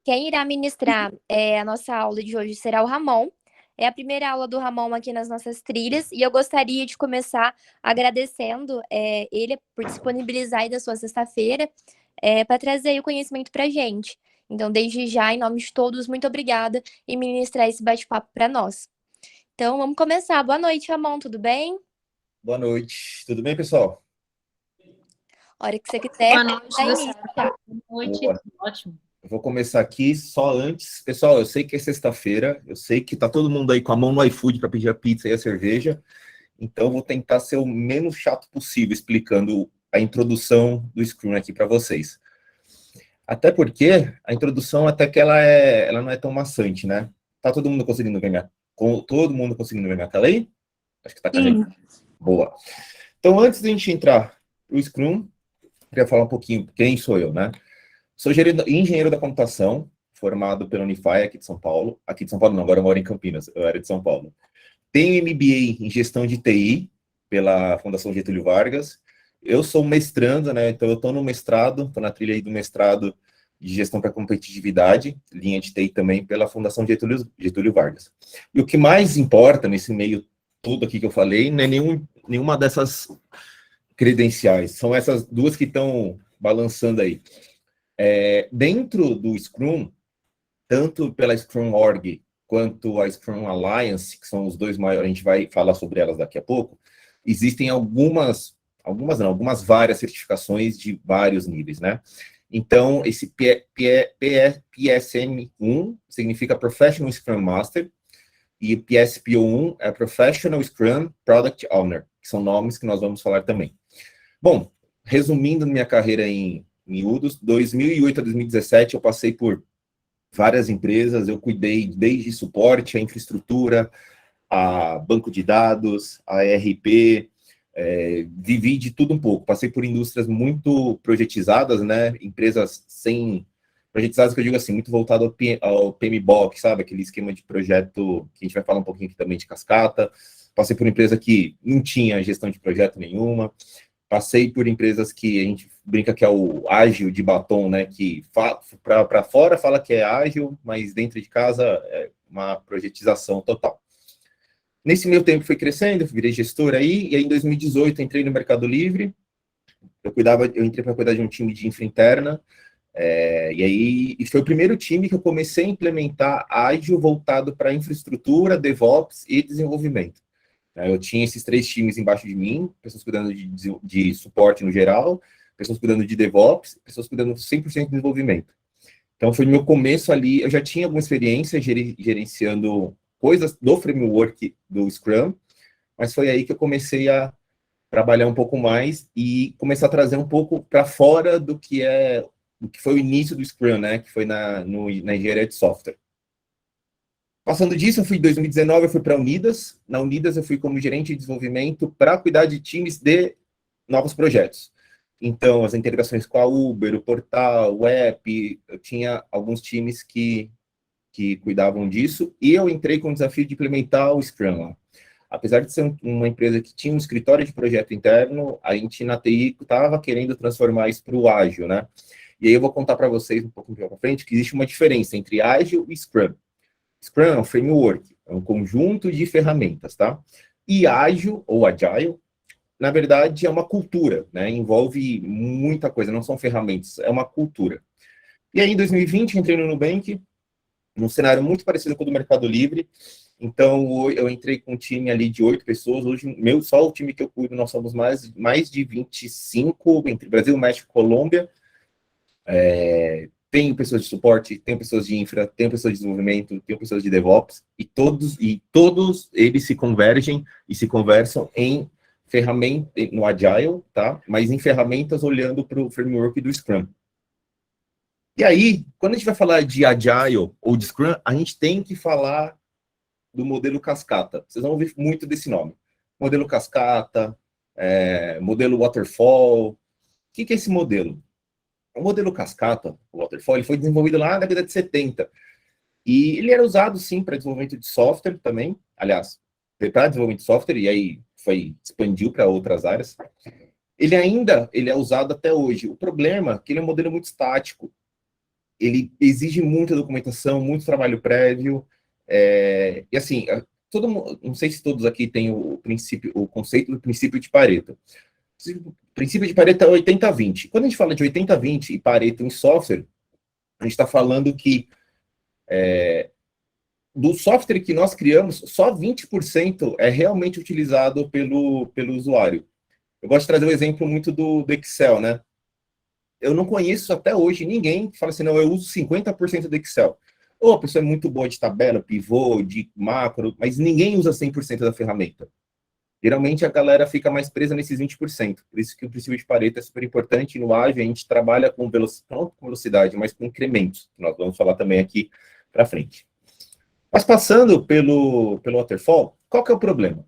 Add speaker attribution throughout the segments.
Speaker 1: Quem irá ministrar a nossa aula de hoje será o Ramon. É a primeira aula do Ramon aqui nas nossas trilhas e eu gostaria de começar agradecendo ele por disponibilizar aí da sua sexta-feira para trazer aí o conhecimento para a gente. Então, desde já, em nome de todos, muito obrigada em ministrar esse bate-papo para nós. Então, vamos começar. Boa noite, Ramon, tudo bem?
Speaker 2: Boa noite. Tudo bem, pessoal?
Speaker 1: A hora que você quiser,
Speaker 3: Boa noite,
Speaker 1: dá
Speaker 3: Luciana.
Speaker 1: início, tá?
Speaker 3: Boa noite.
Speaker 2: Boa.
Speaker 3: Ótimo.
Speaker 2: Eu vou começar aqui só antes. Pessoal, eu sei que é sexta-feira, eu sei que tá todo mundo aí com a mão no iFood para pedir a pizza e a cerveja, então eu vou tentar ser o menos chato possível explicando a introdução do Scrum aqui para vocês. Até porque a introdução até que ela não é tão maçante, né? Tá todo mundo conseguindo ver todo mundo conseguindo ver minha tela aí? Acho que tá carregando. Boa. Então, antes de a gente entrar no Scrum, queria falar um pouquinho quem sou eu, né? Sou engenheiro da computação, formado pela Unify aqui de São Paulo. Aqui de São Paulo não, agora eu moro em Campinas, eu era de São Paulo. Tenho MBA em gestão de TI pela Fundação Getúlio Vargas. Eu sou mestrando, né? Então eu estou no mestrado, estou na trilha aí do mestrado de gestão para competitividade, linha de TI também pela Fundação Getúlio Vargas. E o que mais importa nesse meio tudo aqui que eu falei não é nenhuma dessas credenciais, são essas duas que estão balançando aí. Dentro do Scrum, tanto pela Scrum Org quanto a Scrum Alliance, que são os dois maiores, a gente vai falar sobre elas daqui a pouco, existem algumas várias certificações de vários níveis, né? Então, esse PSM1 significa Professional Scrum Master, e PSPO1 é Professional Scrum Product Owner, que são nomes que nós vamos falar também. Bom, resumindo minha carreira em miúdos, 2008 a 2017 eu passei por várias empresas, eu cuidei desde suporte, a infraestrutura, a banco de dados, a ERP, vivi de tudo um pouco, passei por indústrias muito projetizadas, né, empresas projetizadas que eu digo assim, muito voltado ao PMBOK, sabe, aquele esquema de projeto que a gente vai falar um pouquinho aqui também de cascata, passei por empresa que não tinha gestão de projeto nenhuma, passei por empresas que a gente brinca que é o ágil de batom, né? Que para fora fala que é ágil, mas dentro de casa é uma projetização total. Nesse meio tempo fui crescendo, virei gestor aí, e aí em 2018 entrei no Mercado Livre, eu entrei para cuidar de um time de infra interna, e foi o primeiro time que eu comecei a implementar ágil voltado para infraestrutura, DevOps e desenvolvimento. Eu tinha esses três times embaixo de mim, pessoas cuidando de suporte no geral, pessoas cuidando de DevOps, pessoas cuidando 100% de desenvolvimento. Então, foi no meu começo ali, eu já tinha alguma experiência gerenciando coisas do framework do Scrum, mas foi aí que eu comecei a trabalhar um pouco mais e começar a trazer um pouco para fora do que foi o início do Scrum, né? Que foi na engenharia de software. Passando disso, em 2019, eu fui para a Unidas. Na Unidas, eu fui como gerente de desenvolvimento para cuidar de times de novos projetos. Então, as integrações com a Uber, o portal, o app, eu tinha alguns times que cuidavam disso, e eu entrei com o desafio de implementar o Scrum lá. Apesar de ser uma empresa que tinha um escritório de projeto interno, a gente na TI estava querendo transformar isso para o ágil, né? E aí eu vou contar para vocês um pouco para frente que existe uma diferença entre ágil e Scrum. Scrum é um framework, é um conjunto de ferramentas, tá? E ágil, ou agile, na verdade, é uma cultura, né? Envolve muita coisa, não são ferramentas, é uma cultura. E aí, em 2020, entrei no Nubank, num cenário muito parecido com o do Mercado Livre. Então, eu entrei com um time ali de 8 pessoas. Hoje, só o time que eu cuido, nós somos mais de 25, entre Brasil, México e Colômbia. Tenho pessoas de suporte, tenho pessoas de infra, tenho pessoas de desenvolvimento, tenho pessoas de DevOps, e todos eles se convergem e se conversam em ferramenta no Agile, tá? Mas em ferramentas olhando para o framework do Scrum. E aí, quando a gente vai falar de Agile ou de Scrum, a gente tem que falar do modelo cascata. Vocês vão ouvir muito desse nome. Modelo cascata, modelo waterfall. O que é esse modelo? O modelo cascata, o waterfall, ele foi desenvolvido lá na década de 70. E ele era usado, sim, para desenvolvimento de software também. Aliás, para desenvolvimento de software, e aí expandiu para outras áreas. Ele é usado até hoje. O problema é que ele é um modelo muito estático. ele exige muita documentação, muito trabalho prévio, e assim, não sei se todos aqui têm o conceito do princípio de Pareto. O princípio de Pareto é 80-20. Quando a gente fala de 80-20 e Pareto em software, a gente está falando que do software que nós criamos, só 20% é realmente utilizado pelo usuário. Eu gosto de trazer um exemplo muito do Excel, né? Eu não conheço até hoje ninguém que fala assim, não, eu uso 50% do Excel. Ou a pessoa é muito boa de tabela, pivô, de macro, mas ninguém usa 100% da ferramenta. Geralmente a galera fica mais presa nesses 20%. Por isso que o princípio de Pareto é super importante. No Ágil a gente trabalha com não com velocidade, mas com incrementos, que nós vamos falar também aqui para frente. Mas passando pelo Waterfall, qual que é o problema?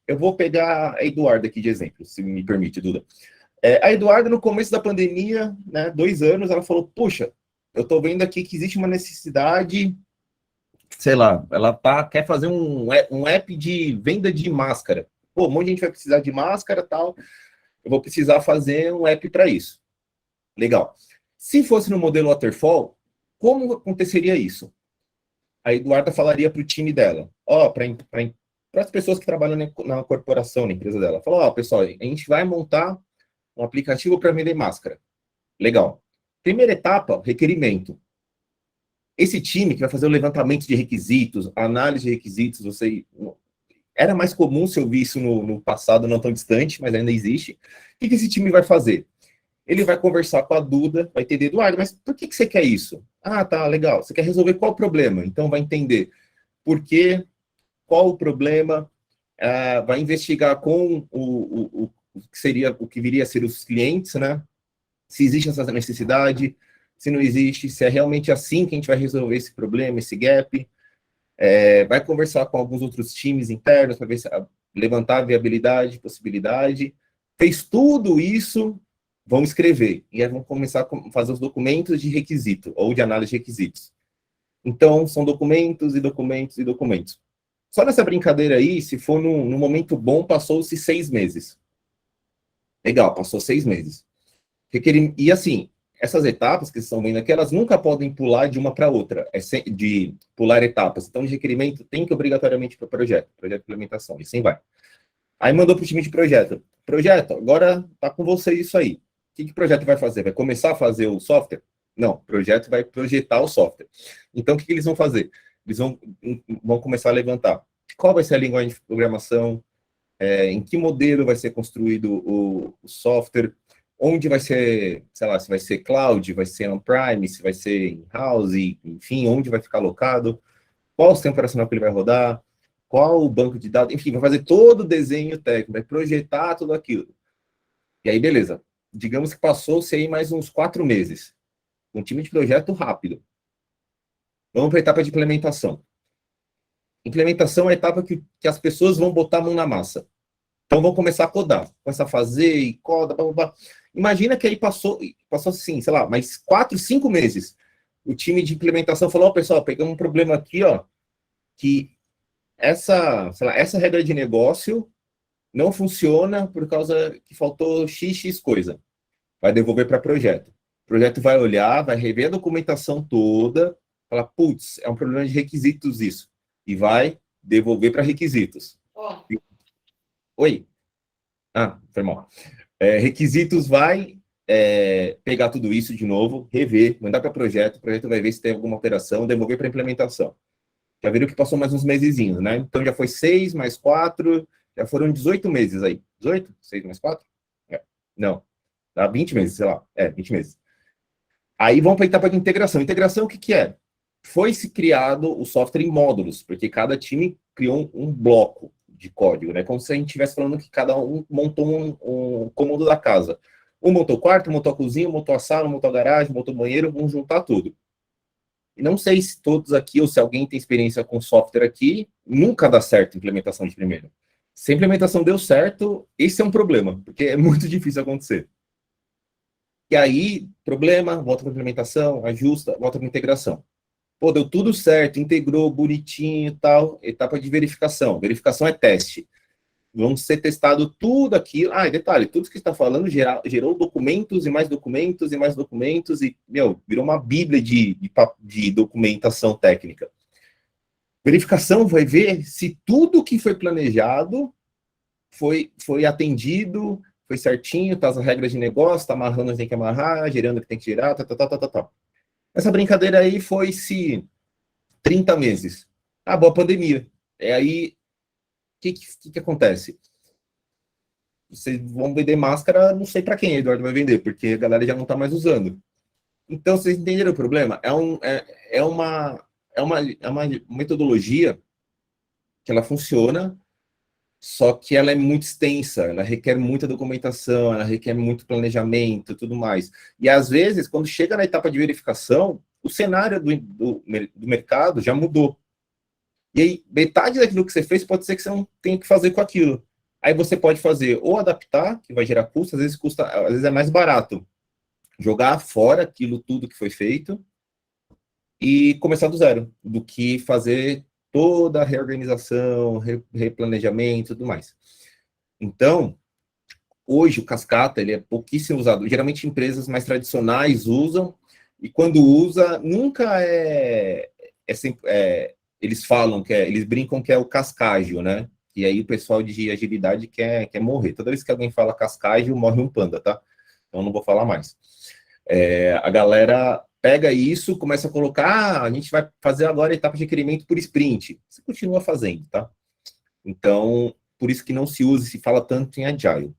Speaker 2: Eu vou pegar a Eduarda aqui de exemplo, se me permite, Duda. A Eduarda, no começo da pandemia, né, 2 anos, ela falou, puxa, eu estou vendo aqui que existe uma necessidade, sei lá, ela quer fazer um app de venda de máscara. Pô, um monte de gente vai precisar de máscara e tal, eu vou precisar fazer um app para isso. Legal. Se fosse no modelo Waterfall, como aconteceria isso? A Eduarda falaria para o time dela, para as pessoas que trabalham na corporação, na empresa dela, falou, pessoal, a gente vai montar um aplicativo para vender máscara. Legal. Primeira etapa, requerimento. Esse time que vai fazer o levantamento de requisitos, análise de requisitos, era mais comum se eu vi isso no passado, não tão distante, mas ainda existe. O que esse time vai fazer? Ele vai conversar com a Duda, vai entender, Eduardo, mas por que você quer isso? Ah, tá, legal. Você quer resolver qual o problema? Então vai entender por quê, qual o problema, vai investigar com o que viria a ser os clientes, né? Se existe essa necessidade, se não existe, se é realmente assim que a gente vai resolver esse problema, esse gap. Vai conversar com alguns outros times internos para ver se levantar a viabilidade, possibilidade. Fez tudo isso, vamos escrever. E aí vamos começar a fazer os documentos de requisito, ou de análise de requisitos. Então, são documentos e documentos e documentos. Só nessa brincadeira aí, se for num momento bom, passou-se 6 meses. Legal, passou 6 meses. E assim, essas etapas que vocês estão vendo aqui, elas nunca podem pular de uma para outra, de pular etapas. Então, de requerimento tem que obrigatoriamente para o projeto de implementação, e assim vai. Aí mandou para o time de projeto. Projeto, agora está com você isso aí. O que o projeto vai fazer? Vai começar a fazer o software? Não, o projeto vai projetar o software. Então, o que eles vão fazer? Eles vão começar a levantar. Qual vai ser a linguagem de programação? Em que modelo vai ser construído o software? Onde vai ser, sei lá, se vai ser cloud, vai ser on-prime, se vai ser in-house, enfim, onde vai ficar alocado, qual o sistema operacional que ele vai rodar, qual o banco de dados, enfim, vai fazer todo o desenho técnico, vai projetar tudo aquilo. E aí, beleza. Digamos que passou-se aí mais uns 4 meses. Um time de projeto rápido. Vamos para a etapa de implementação. Implementação é a etapa que as pessoas vão botar a mão na massa. Então, vão começar a codar, começar a fazer, e coda, blá, blá, blá. Imagina que aí passou assim, sei lá, mais 4, 5 meses. O time de implementação falou, pessoal, pegamos um problema aqui, que essa regra de negócio não funciona por causa que faltou XX coisa. Vai devolver para projeto. O projeto vai olhar, vai rever a documentação toda, falar, putz, é um problema de requisitos isso. E vai devolver para requisitos. Oi? Foi mal. Requisitos vai pegar tudo isso de novo, rever, mandar para o projeto vai ver se tem alguma alteração, devolver para implementação. Já viram que passou mais uns mesezinhos, né? Então já foi 6 mais 4, já foram 18 meses aí. 18? 6 mais 4? Não. Dá 20 meses, sei lá. 20 meses. Aí vamos para a etapa de integração. Integração, o que é? Foi-se criado o software em módulos, porque cada time criou um bloco de código, né? Como se a gente estivesse falando que cada um montou um cômodo da casa. Um montou o quarto, montou a cozinha, montou a sala, montou a garagem, montou o banheiro, vamos juntar tudo. E não sei se todos aqui, ou se alguém tem experiência com software aqui, nunca dá certo a implementação de primeira. Se a implementação deu certo, esse é um problema, porque é muito difícil acontecer. E aí, problema, volta para a implementação, ajusta, volta para a integração. Pô, deu tudo certo, integrou, bonitinho e tal, etapa de verificação. Verificação é teste. vão ser testado tudo aquilo. Ah, e detalhe, tudo que está falando gerou documentos e mais documentos e mais documentos e, virou uma bíblia de documentação técnica. Verificação vai ver se tudo que foi planejado foi atendido, foi certinho, tá as regras de negócio, tá amarrando o que tem que amarrar, gerando o que tem que gerar, tá. Essa brincadeira aí foi-se 30 meses. Acabou a pandemia. Aí, o que acontece? Vocês vão vender máscara, não sei para quem a Eduardo vai vender, porque a galera já não tá mais usando. Então, vocês entenderam o problema? É uma metodologia que ela funciona, só que ela é muito extensa, ela requer muita documentação, ela requer muito planejamento e tudo mais. E, às vezes, quando chega na etapa de verificação, o cenário do mercado já mudou. E aí, metade daquilo que você fez pode ser que você não tenha que fazer com aquilo. Aí você pode fazer ou adaptar, que vai gerar custo, às vezes é mais barato jogar fora aquilo tudo que foi feito e começar do zero, do que fazer toda a reorganização, replanejamento e tudo mais. Então, hoje o Cascata ele é pouquíssimo usado. Geralmente empresas mais tradicionais usam, e quando usa, nunca eles falam eles brincam que é o cascágio, né? E aí o pessoal de agilidade quer morrer. Toda vez que alguém fala cascágio, morre um panda, tá? Então não vou falar mais. A galera pega isso, começa a colocar, a gente vai fazer agora a etapa de requerimento por sprint. Você continua fazendo, tá? Então, por isso que não se usa, se fala tanto em Agile.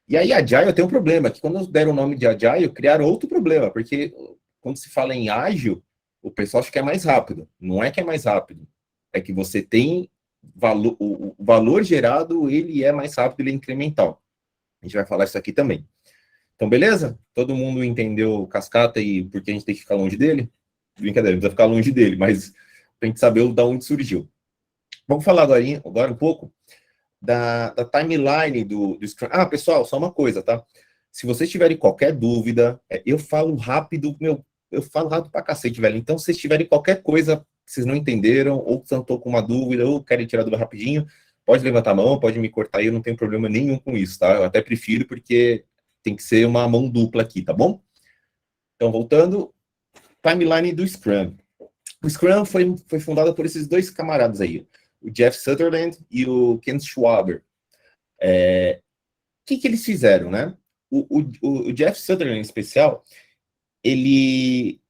Speaker 2: E aí, Agile tem um problema, que quando deram o nome de Agile, criaram outro problema, porque quando se fala em ágil, o pessoal acha que é mais rápido. Não é que é mais rápido, é que você tem o valor gerado, ele é mais rápido, ele é incremental. A gente vai falar isso aqui também. Então, beleza? Todo mundo entendeu o Cascata e por que a gente tem que ficar longe dele? Brincadeira, não precisa ficar longe dele, mas a gente saber de onde surgiu. Vamos falar agora um pouco da timeline do Scrum. Ah, pessoal, só uma coisa, tá? Se vocês tiverem qualquer dúvida, eu falo rápido, eu falo rápido pra cacete, velho. Então, se vocês tiverem qualquer coisa que vocês não entenderam, ou que estão com uma dúvida, ou querem tirar dúvida rapidinho, pode levantar a mão, pode me cortar aí, eu não tenho problema nenhum com isso, tá? Eu até prefiro, porque tem que ser uma mão dupla aqui, tá bom? Então, voltando, timeline do Scrum. O Scrum foi fundado por esses dois camaradas aí, o Jeff Sutherland e o Ken Schwaber. O que eles fizeram, né? O Jeff Sutherland, em especial, ele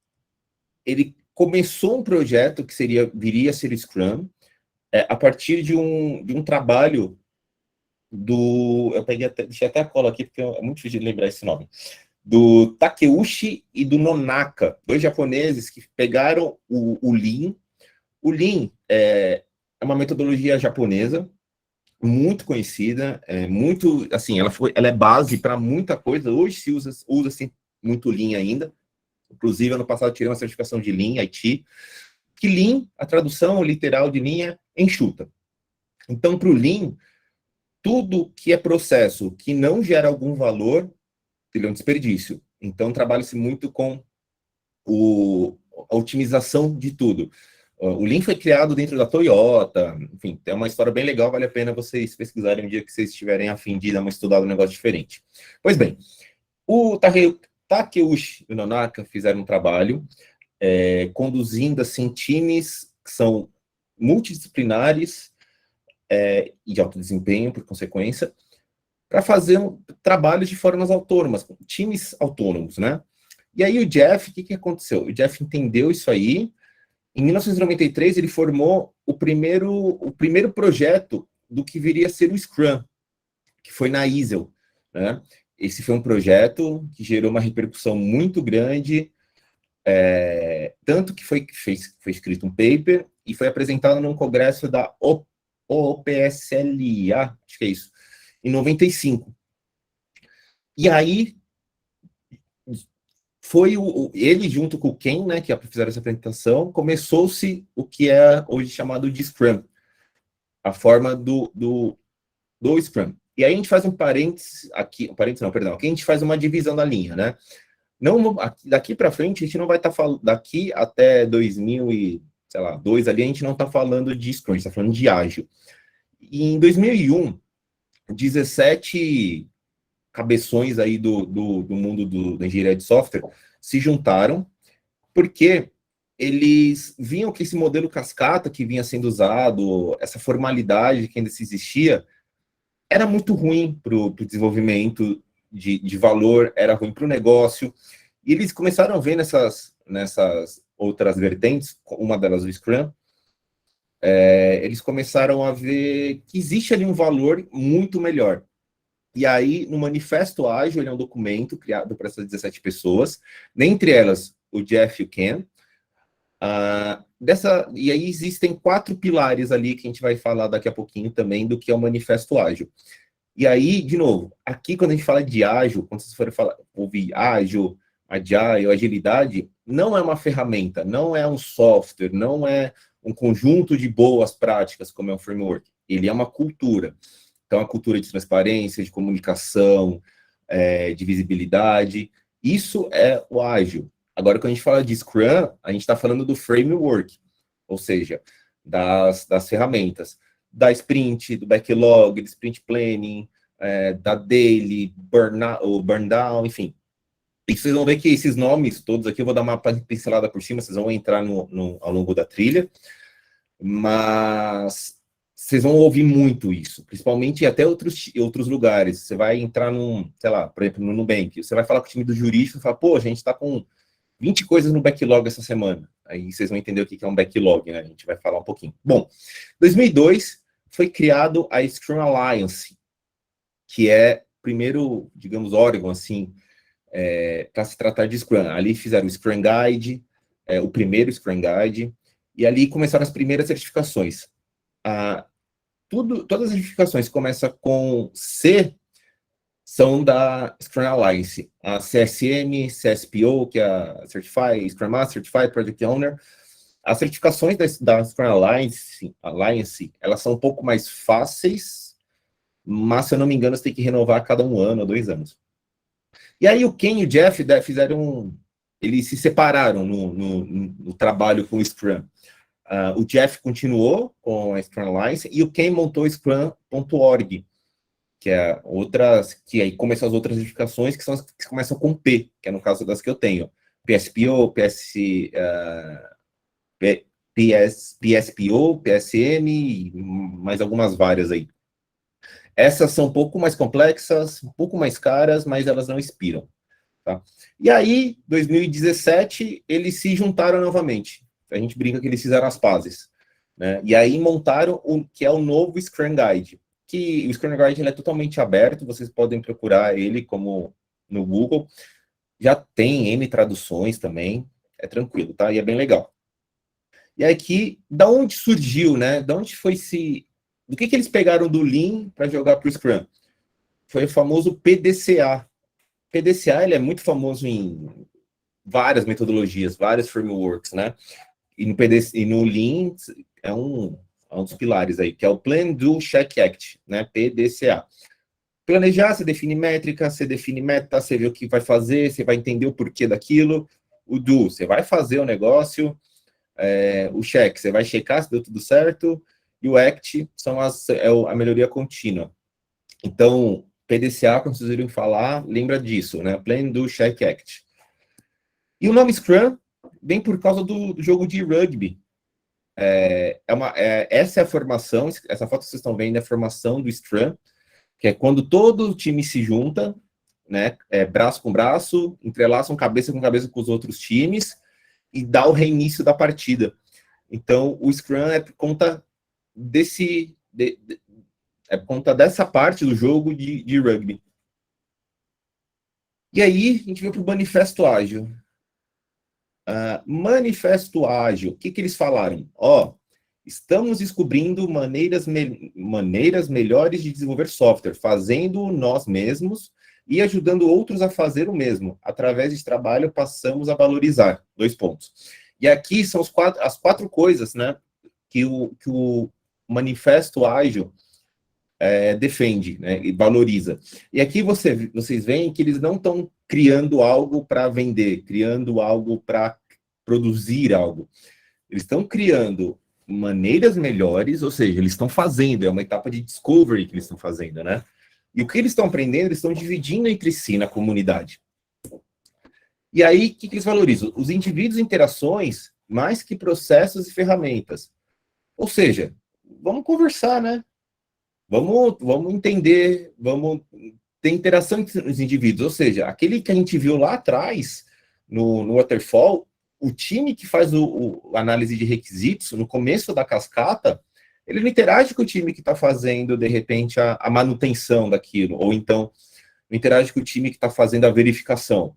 Speaker 2: começou um projeto que viria a ser o Scrum, a partir de um trabalho eu deixei até a cola aqui, porque é muito difícil de lembrar esse nome, do Takeuchi e do Nonaka, dois japoneses que pegaram o Lean. O Lean é uma metodologia japonesa, muito conhecida, muito, assim, ela é base para muita coisa. Hoje se usa-se muito Lean ainda. Inclusive, ano passado tirei uma certificação de Lean, Haiti, que Lean, a tradução literal de Lean é enxuta. Então, para o Lean, tudo que é processo que não gera algum valor, ele é um desperdício. Então, trabalha-se muito com a otimização de tudo. O Lean foi criado dentro da Toyota, enfim, é uma história bem legal, vale a pena vocês pesquisarem um dia que vocês estiverem a fim de dar uma estudada um negócio diferente. Pois bem, o Takeuchi e o Nonaka fizeram um trabalho conduzindo assim, times que são multidisciplinares e de alto desempenho, por consequência, para fazer trabalhos de formas autônomas, times autônomos, né? E aí o Jeff, o que aconteceu? O Jeff entendeu isso aí. Em 1993, ele formou o primeiro projeto do que viria a ser o Scrum, que foi na ISEL, né? Esse foi um projeto que gerou uma repercussão muito grande, tanto que foi escrito um paper e foi apresentado num congresso da OPSLA, acho que é isso, em 95. E aí, foi ele junto com o Ken, né, que fizeram essa apresentação, começou-se o que é hoje chamado de Scrum, a forma do Scrum. E aí a gente faz um parênteses aqui, aqui a gente faz uma divisão da linha, né? Não, daqui para frente a gente não vai estar falando, daqui até 2002 ali a gente não está falando de Scrum, a gente está falando de ágil. E em 2001 17 cabeções aí do mundo da engenharia de software se juntaram, porque eles viam que esse modelo cascata que vinha sendo usado, essa formalidade que ainda se existia, era muito ruim para o desenvolvimento de valor, era ruim para o negócio, e eles começaram a ver nessas outras vertentes, uma delas o Scrum, eles começaram a ver que existe ali um valor muito melhor. E aí, no Manifesto Ágil, ele é um documento criado para essas 17 pessoas, dentre elas o Jeff e o Ken. E aí existem 4 pilares ali que a gente vai falar daqui a pouquinho também do que é o Manifesto Ágil. E aí, de novo, aqui quando a gente fala de ágil, quando vocês forem ouvir ágil, agile, agilidade, não é uma ferramenta, não é um software, não é um conjunto de boas práticas, como é um framework. Ele é uma cultura. Então, a cultura de transparência, de comunicação, de visibilidade. Isso é o ágil. Agora, quando a gente fala de Scrum, a gente está falando do framework, ou seja, das ferramentas, da sprint, do backlog, do sprint planning, da daily, burn down, enfim. E vocês vão ver que esses nomes todos aqui, eu vou dar uma pincelada por cima, vocês vão entrar ao longo da trilha, mas vocês vão ouvir muito isso, principalmente até outros lugares. Você vai entrar sei lá, por exemplo, no Nubank, você vai falar com o time do jurídico e fala, pô, a gente está com 20 coisas no backlog essa semana. Aí vocês vão entender o que é um backlog, né? A gente vai falar um pouquinho. Bom, 2002 foi criado a Scrum Alliance, que é o primeiro, digamos, órgão, assim, para se tratar de Scrum. Ali fizeram o Scrum Guide, o primeiro Scrum Guide, e ali começaram as primeiras certificações. Todas as certificações que começam com C são da Scrum Alliance. A CSM, CSPO, que é a Certified Scrum Master, Certified Project Owner. As certificações da Scrum Alliance, elas são um pouco mais fáceis, mas, se eu não me engano, você tem que renovar a cada 1 ano ou 2 anos. E aí o Ken e o Jeff eles se separaram no trabalho com o Scrum. O Jeff continuou com a Scrum Alliance e o Ken montou o Scrum.org, que é que aí começam as outras certificações, que são as que começam com P, que é no caso das que eu tenho. PSPO, PSPO, PSM e mais algumas várias aí. Essas são um pouco mais complexas, um pouco mais caras, mas elas não expiram. Tá? E aí, 2017, eles se juntaram novamente. A gente brinca que eles fizeram as pazes. Né? E aí montaram o que é o novo Scrum Guide. Que o Scrum Guide ele é totalmente aberto, vocês podem procurar ele como no Google. Já tem N traduções também, é tranquilo, tá? E é bem legal. E aqui, da onde surgiu, né? Da onde foi do que eles pegaram do Lean para jogar para o Scrum? Foi o famoso PDCA. PDCA ele é muito famoso em várias metodologias, vários frameworks, né? E no Lean é um dos pilares aí, que é o Plan, Do, Check, Act, né? PDCA. Planejar, você define métrica, você define meta, você vê o que vai fazer, você vai entender o porquê daquilo. O Do, você vai fazer o negócio. O Check, você vai checar se deu tudo certo. E o Act é a melhoria contínua. Então, PDCA, quando vocês ouvirem falar, lembra disso, né? Plan, Do, Check, Act. E o nome Scrum vem por causa do jogo de rugby. Essa é a formação, essa foto que vocês estão vendo é a formação do Scrum, que é quando todo o time se junta, né, braço com braço, entrelaçam cabeça com cabeça com os outros times e dá o reinício da partida. Então, o Scrum é por conta por conta dessa parte do jogo de rugby. E aí, a gente veio para o Manifesto Ágil. Manifesto Ágil, o que eles falaram? Estamos descobrindo maneiras melhores de desenvolver software, fazendo nós mesmos e ajudando outros a fazer o mesmo. Através de trabalho, passamos a valorizar. 2 pontos. E aqui são as 4 coisas, né, que o Manifesto Ágil defende, né, e valoriza. E aqui vocês veem que eles não estão criando algo para vender, criando algo para produzir algo. Eles estão criando maneiras melhores, ou seja, eles estão fazendo, é uma etapa de discovery que eles estão fazendo, né? E o que eles estão aprendendo, eles estão dividindo entre si na comunidade. E aí, o que eles valorizam? Os indivíduos e interações, mais que processos e ferramentas. Ou seja, vamos conversar, né? Vamos entender, vamos ter interação entre os indivíduos. Ou seja, aquele que a gente viu lá atrás, no Waterfall, o time que faz a análise de requisitos, no começo da cascata, ele não interage com o time que está fazendo, de repente, a manutenção daquilo, ou então não interage com o time que está fazendo a verificação.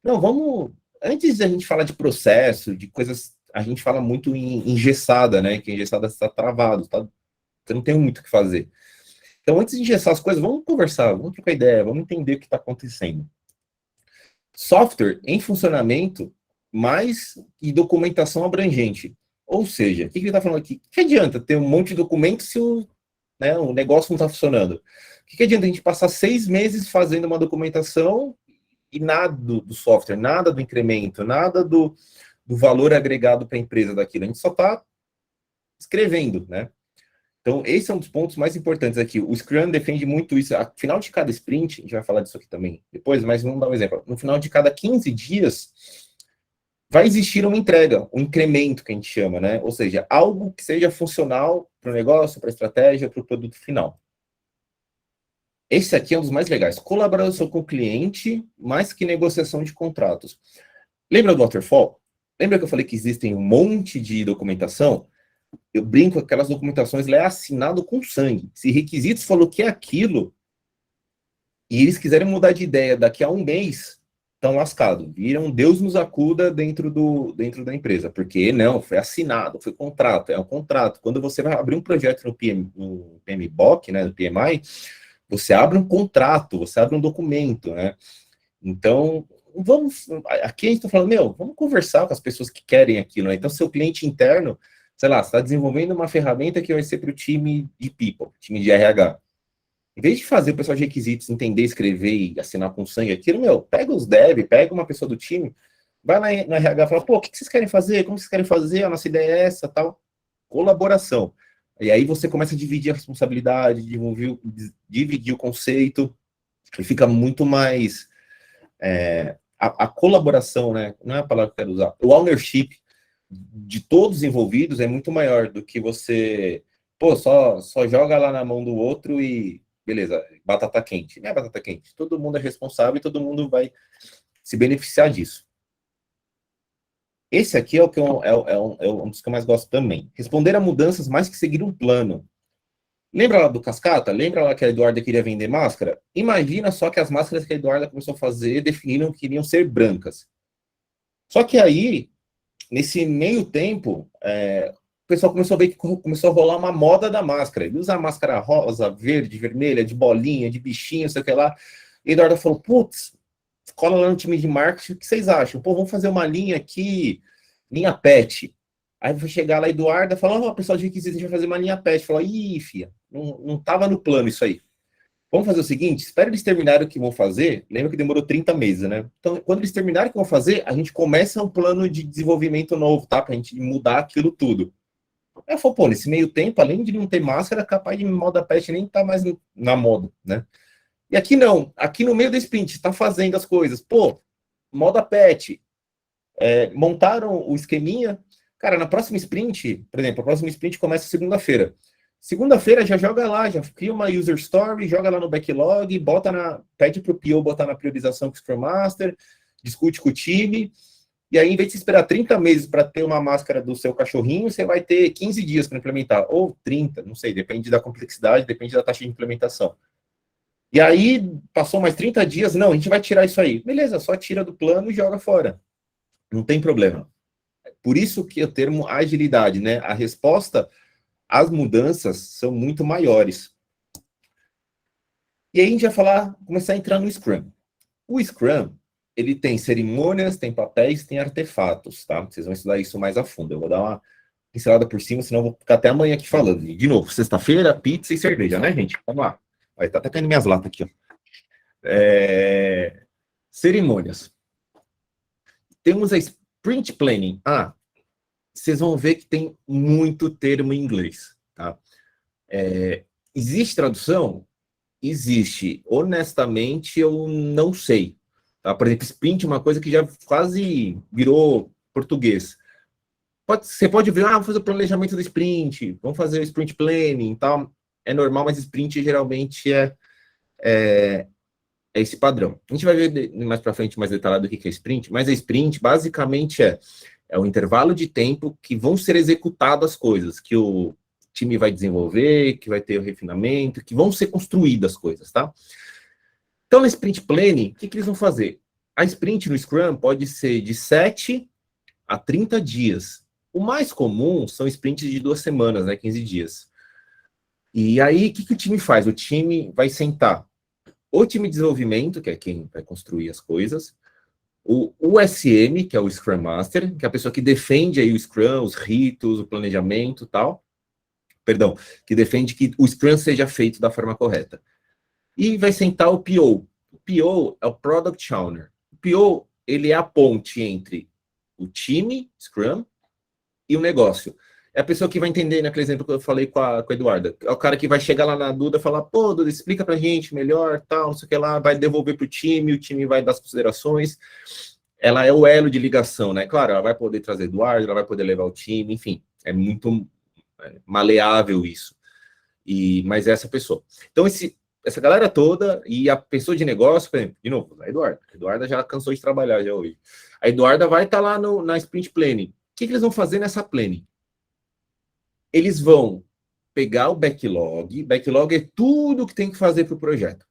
Speaker 2: Não, vamos. Antes da gente falar de processo, de coisas. A gente fala muito em engessada, né? Que engessada está travado, tá? Você não tem muito o que fazer. Então, antes de engessar as coisas, vamos conversar, vamos trocar ideia, vamos entender o que está acontecendo. Software em funcionamento, mais e documentação abrangente. Ou seja, o que ele está falando aqui? Que adianta ter um monte de documentos se o negócio não está funcionando? O que adianta a gente passar 6 meses fazendo uma documentação e nada do software, nada do incremento, nada do valor agregado para a empresa daquilo? A gente só está escrevendo, né? Então, esse é um dos pontos mais importantes aqui. O Scrum defende muito isso. No final de cada sprint, a gente vai falar disso aqui também depois, mas vamos dar um exemplo. No final de cada 15 dias, vai existir uma entrega, um incremento que a gente chama, né? Ou seja, algo que seja funcional para o negócio, para a estratégia, para o produto final. Esse aqui é um dos mais legais. Colaboração com o cliente, mais que negociação de contratos. Lembra do Waterfall? Lembra que eu falei que existem um monte de documentação? Eu brinco, aquelas documentações lá é assinado com sangue. Se requisitos falou que é aquilo, e eles quiserem mudar de ideia daqui a um mês, estão lascados. Viram Deus nos acuda dentro da empresa. Porque não, foi assinado, foi contrato, é um contrato. Quando você vai abrir um projeto no PMBOK, né, no PMI, você abre um contrato, você abre um documento, né? Então, aqui a gente está falando, vamos conversar com as pessoas que querem aquilo, né? Então, seu cliente interno, sei lá, você está desenvolvendo uma ferramenta que vai ser para o time de people, time de RH. Em vez de fazer o pessoal de requisitos entender, escrever e assinar com sangue aquilo, pega os dev, pega uma pessoa do time, vai lá no RH e fala, o que vocês querem fazer? Como vocês querem fazer? A nossa ideia é essa, tal. Colaboração. E aí você começa a dividir a responsabilidade, dividir o conceito, e fica muito mais... a colaboração, né? Não é a palavra que eu quero usar. O ownership de todos os envolvidos é muito maior do que você... só joga lá na mão do outro e... Beleza, batata quente. Não é batata quente. Todo mundo é responsável e todo mundo vai se beneficiar disso. Esse aqui é um dos que eu mais gosto também. Responder a mudanças mais que seguir um plano. Lembra lá do Cascata? Lembra lá que a Eduarda queria vender máscara? Imagina só que as máscaras que a Eduarda começou a fazer definiram que iriam ser brancas. Só que aí, nesse meio tempo, o pessoal começou a ver que começou a rolar uma moda da máscara. Ele usa a máscara rosa, verde, vermelha, de bolinha, de bichinho, sei o que lá. E a Eduarda falou, putz, cola lá no time de marketing, o que vocês acham? Vamos fazer uma linha aqui, linha pet. Aí vai chegar lá a Eduarda e falar, pessoal de requisitos, a gente vai fazer uma linha pet. Falou, fia, não tava no plano isso aí. Vamos fazer o seguinte, espera eles terminarem o que vão fazer. Lembra que demorou 30 meses, né? Então, quando eles terminarem o que vão fazer, a gente começa um plano de desenvolvimento novo, tá? Pra gente mudar aquilo tudo. Aí eu falei, nesse meio tempo, além de não ter máscara, capaz de moda pet nem tá mais na moda, né? E aqui não. Aqui no meio do sprint, tá fazendo as coisas. Moda pet. Montaram o esqueminha. Cara, na próxima sprint, por exemplo, a próxima sprint começa segunda-feira. Segunda-feira já joga lá, já cria uma user story, joga lá no backlog, pede para o PO botar na priorização com o Scrum Master, discute com o time, e aí, em vez de esperar 30 meses para ter uma máscara do seu cachorrinho, você vai ter 15 dias para implementar, ou 30, não sei, depende da complexidade, depende da taxa de implementação. E aí, passou mais 30 dias, não, a gente vai tirar isso aí. Beleza, só tira do plano e joga fora. Não tem problema. Por isso que o termo agilidade, né? A resposta às mudanças são muito maiores. E aí a gente vai começar a entrar no Scrum. O Scrum, ele tem cerimônias, tem papéis, tem artefatos, tá? Vocês vão estudar isso mais a fundo. Eu vou dar uma pincelada por cima, senão eu vou ficar até amanhã aqui falando. E, de novo, sexta-feira, pizza e cerveja, né, gente? Vamos lá. Vai, tá até caindo minhas latas aqui, ó. Cerimônias. Temos a Sprint Planning. vocês vão ver que tem muito termo em inglês, tá? Existe tradução? Existe. Honestamente, eu não sei. Tá? Por exemplo, sprint é uma coisa que já quase virou português. Você pode ver, vamos fazer o planejamento do sprint, vamos fazer o sprint planning e tal. É normal, mas sprint geralmente é esse padrão. A gente vai ver mais para frente, mais detalhado, o que é sprint, mas a sprint basicamente é o intervalo de tempo que vão ser executadas as coisas, que o time vai desenvolver, que vai ter o refinamento, que vão ser construídas as coisas, tá? Então, no sprint planning, o que eles vão fazer? A sprint no Scrum pode ser de 7 a 30 dias. O mais comum são sprints de 2 semanas, né, 15 dias. E aí, o que o time faz? O time vai sentar o time de desenvolvimento, que é quem vai construir as coisas, o SM, que é o Scrum Master, que é a pessoa que defende aí o Scrum, os ritos, o planejamento e tal. Perdão, que defende que o Scrum seja feito da forma correta. E vai sentar o PO. O PO é o Product Owner. O PO, ele é a ponte entre o time, Scrum, e o negócio. É a pessoa que vai entender, naquele exemplo que eu falei com a Eduarda. É o cara que vai chegar lá na Duda e falar, pô, Duda, explica pra gente melhor, tal, não sei o que lá, vai devolver pro time, o time vai dar as considerações. Ela é o elo de ligação, né? Claro, ela vai poder trazer Eduardo, ela vai poder levar o time, enfim, é muito maleável isso. Mas é essa pessoa. Então, essa galera toda e a pessoa de negócio, por exemplo, de novo, a Eduarda. A Eduarda já cansou de trabalhar já hoje. A Eduarda vai estar lá na Sprint Planning. O que eles vão fazer nessa planning? Eles vão pegar o backlog. Backlog é tudo que tem que fazer para o projeto.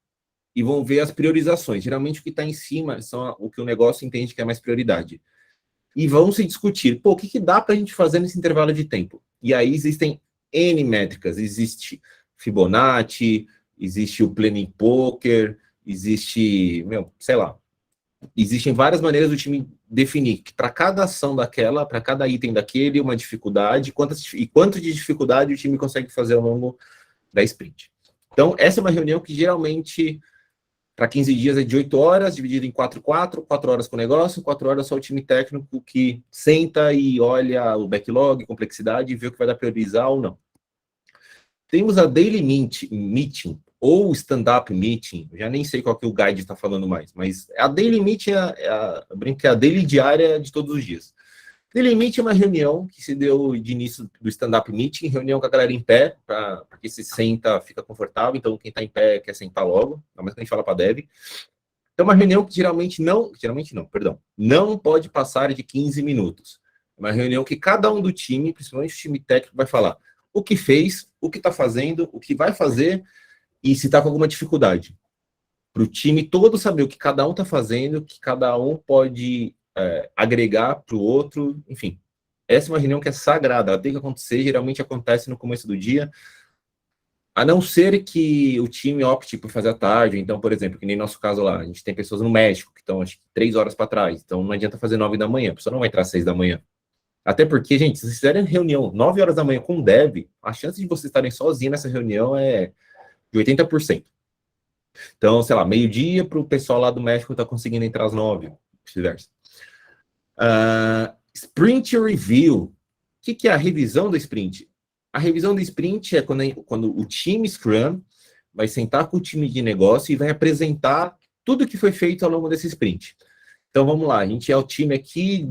Speaker 2: E vão ver as priorizações. Geralmente o que está em cima são o que o negócio entende que é mais prioridade. E vão se discutir, pô, o que dá para a gente fazer nesse intervalo de tempo? E aí existem N métricas. Existe Fibonacci, existe o Planning Poker, existe, sei lá. Existem várias maneiras do time definir que para cada ação daquela, para cada item daquele, uma dificuldade, quanto de dificuldade o time consegue fazer ao longo da sprint. Então, essa é uma reunião que geralmente, para 15 dias, é de 8 horas, dividido em 4 horas com o negócio, 4 horas só o time técnico que senta e olha o backlog, complexidade, e vê o que vai dar priorizar ou não. Temos a Daily Meeting, ou Stand-Up Meeting, já nem sei qual que o guide está falando mais, mas a Daily Meeting é a daily diária de todos os dias. Daily Meeting é uma reunião que se deu de início do Stand-Up Meeting, reunião com a galera em pé, para que se senta, fica confortável, então quem está em pé quer sentar logo, não mais que a gente fala para dev. É uma reunião que não pode passar de 15 minutos. É uma reunião que cada um do time, principalmente o time técnico, vai falar o que fez, o que está fazendo, o que vai fazer, e se está com alguma dificuldade. Para o time todo saber o que cada um está fazendo, o que cada um pode agregar para o outro, enfim. Essa é uma reunião que é sagrada, ela tem que acontecer, geralmente acontece no começo do dia, a não ser que o time opte por fazer à tarde. Então, por exemplo, que nem nosso caso lá, a gente tem pessoas no México que estão, acho que 3 horas para trás, então não adianta fazer 9 da manhã, a pessoa não vai entrar às 6 da manhã. Até porque, gente, se vocês fizerem reunião 9 horas da manhã com o dev, a chance de vocês estarem sozinhos nessa reunião é de 80%. Então, sei lá, meio-dia para o pessoal lá do México tá conseguindo entrar às 9, vice-versa. Sprint Review. O que é a revisão do sprint? A revisão do sprint é quando o time Scrum vai sentar com o time de negócio e vai apresentar tudo que foi feito ao longo desse sprint. Então, vamos lá, a gente é o time aqui,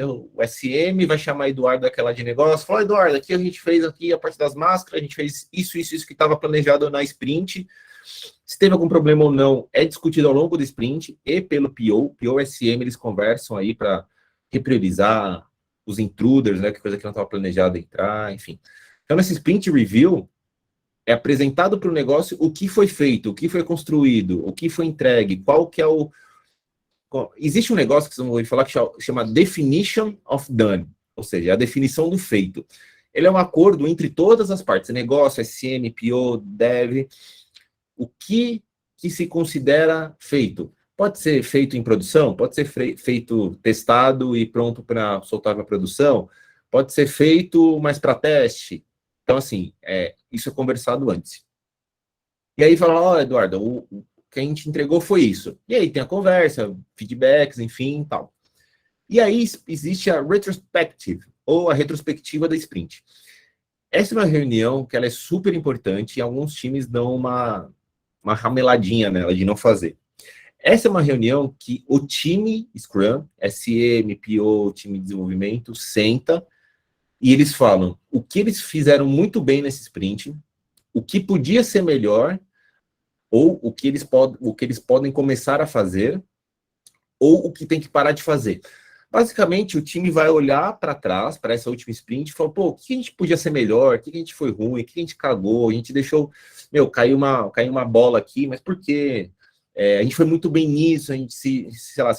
Speaker 2: o SM vai chamar Eduardo daquela de negócio, fala, Eduardo, aqui a gente fez aqui a parte das máscaras, a gente fez isso que estava planejado na sprint. Se teve algum problema ou não, é discutido ao longo do sprint e pelo PO e SM, eles conversam aí para repriorizar os intruders, né, que coisa que não estava planejada entrar, enfim. Então, nesse sprint review, é apresentado para o negócio o que foi feito, o que foi construído, o que foi entregue, qual que é o... Existe um negócio que vocês vão ouvir falar que chama Definition of Done, ou seja, a definição do feito. Ele é um acordo entre todas as partes, negócio, SM, PO, Dev, o que se considera feito. Pode ser feito em produção, pode ser feito testado e pronto para soltar para produção, pode ser feito mais para teste. Então, assim, isso é conversado antes. E aí fala, Eduardo, o que a gente entregou foi isso. E aí tem a conversa, feedbacks, enfim, tal. E aí existe a retrospective. ou a retrospectiva da sprint. Essa é uma reunião que ela é super importante e alguns times dão uma rameladinha nela de não fazer. Essa é uma reunião que o time Scrum, SM, PO, time de desenvolvimento, senta e eles falam o que eles fizeram muito bem nesse sprint, o que podia ser melhor, ou o que eles podem começar a fazer, ou o que tem que parar de fazer. Basicamente, o time vai olhar para trás, para essa última sprint, e falar, pô, o que a gente podia ser melhor, o que a gente foi ruim, o que a gente cagou, a gente deixou, caiu uma bola aqui, mas por quê? A gente foi muito bem nisso, a gente se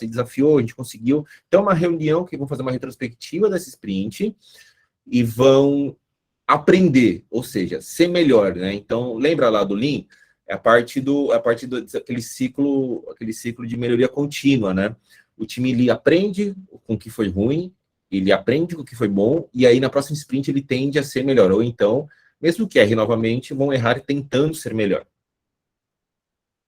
Speaker 2: desafiou, a gente conseguiu. Então, é uma reunião que vão fazer uma retrospectiva dessa sprint e vão aprender, ou seja, ser melhor, né? Então, lembra lá do Lean? É a parte daquele ciclo de melhoria contínua, né? O time ele aprende com o que foi ruim, ele aprende com o que foi bom, e aí na próxima sprint ele tende a ser melhor. Ou então, mesmo que erre novamente, vão errar tentando ser melhor.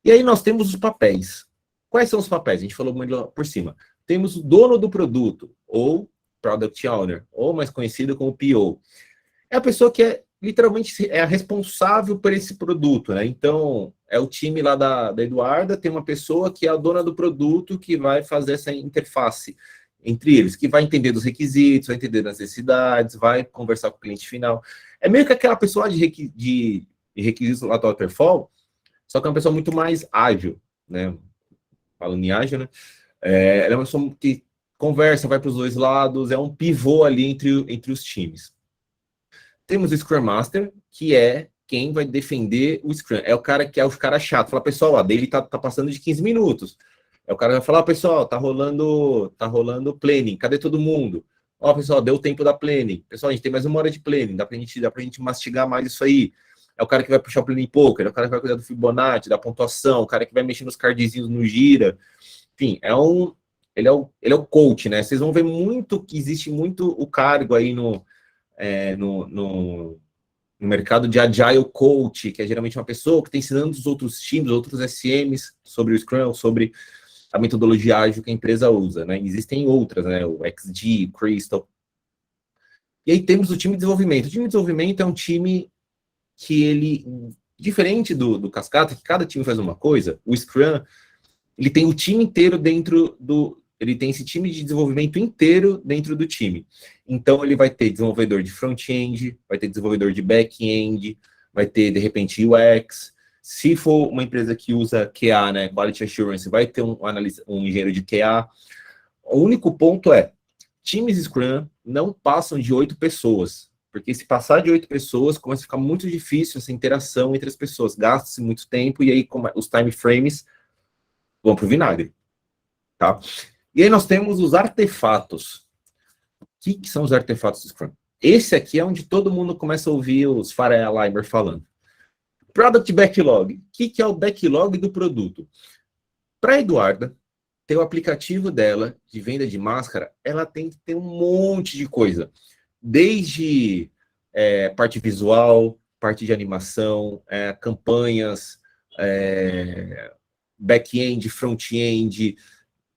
Speaker 2: E aí nós temos os papéis. Quais são os papéis? A gente falou muito por cima. Temos o dono do produto, ou Product Owner, ou mais conhecido como PO. É a pessoa que literalmente é a responsável por esse produto, né? Então, é o time lá da Eduarda, tem uma pessoa que é a dona do produto que vai fazer essa interface entre eles, que vai entender dos requisitos, vai entender das necessidades, vai conversar com o cliente final. É meio que aquela pessoa de requisitos lá do Waterfall, só que é uma pessoa muito mais ágil, né? Falando em ágil, né? Ela é uma pessoa que conversa, vai para os dois lados, é um pivô ali entre os times. Temos o Scrum Master, que é quem vai defender o Scrum. É o cara que é o cara chato. Fala, pessoal, a dele tá passando de 15 minutos. É o cara que vai falar, pessoal, tá rolando planning, cadê todo mundo? Ó, pessoal, deu tempo da planning. Pessoal, a gente tem mais 1 hora de planning, dá pra gente mastigar mais isso aí. É o cara que vai puxar o planning poker, é o cara que vai cuidar do Fibonacci, da pontuação, o cara que vai mexer nos cardzinhos no gira. Enfim, ele é o coach, né? Vocês vão ver muito que existe muito o cargo aí no mercado de Agile Coach, que é geralmente uma pessoa que está ensinando os outros times, outros SMs sobre o Scrum, sobre a metodologia ágil que a empresa usa, né? Existem outras, né? O XG, Crystal. E aí temos o time de desenvolvimento. O time de desenvolvimento é um time que ele, diferente do Cascata, que cada time faz uma coisa, o Scrum, ele tem o time inteiro ele tem esse time de desenvolvimento inteiro dentro do time. Então, ele vai ter desenvolvedor de front-end, vai ter desenvolvedor de back-end, vai ter, de repente, UX. Se for uma empresa que usa QA, né, Quality Assurance, vai ter um engenheiro de QA. O único ponto é, times Scrum não passam de 8 pessoas, porque se passar de 8 pessoas, começa a ficar muito difícil essa interação entre as pessoas, gasta-se muito tempo, e aí os time frames vão para o vinagre, tá? E aí nós temos os artefatos. O que são os artefatos do Scrum? Esse aqui é onde todo mundo começa a ouvir os Faria Limer falando. Product Backlog. O que é o backlog do produto? Para a Eduarda ter o aplicativo dela de venda de máscara, ela tem que ter um monte de coisa. Desde parte visual, parte de animação, campanhas, back-end, front-end,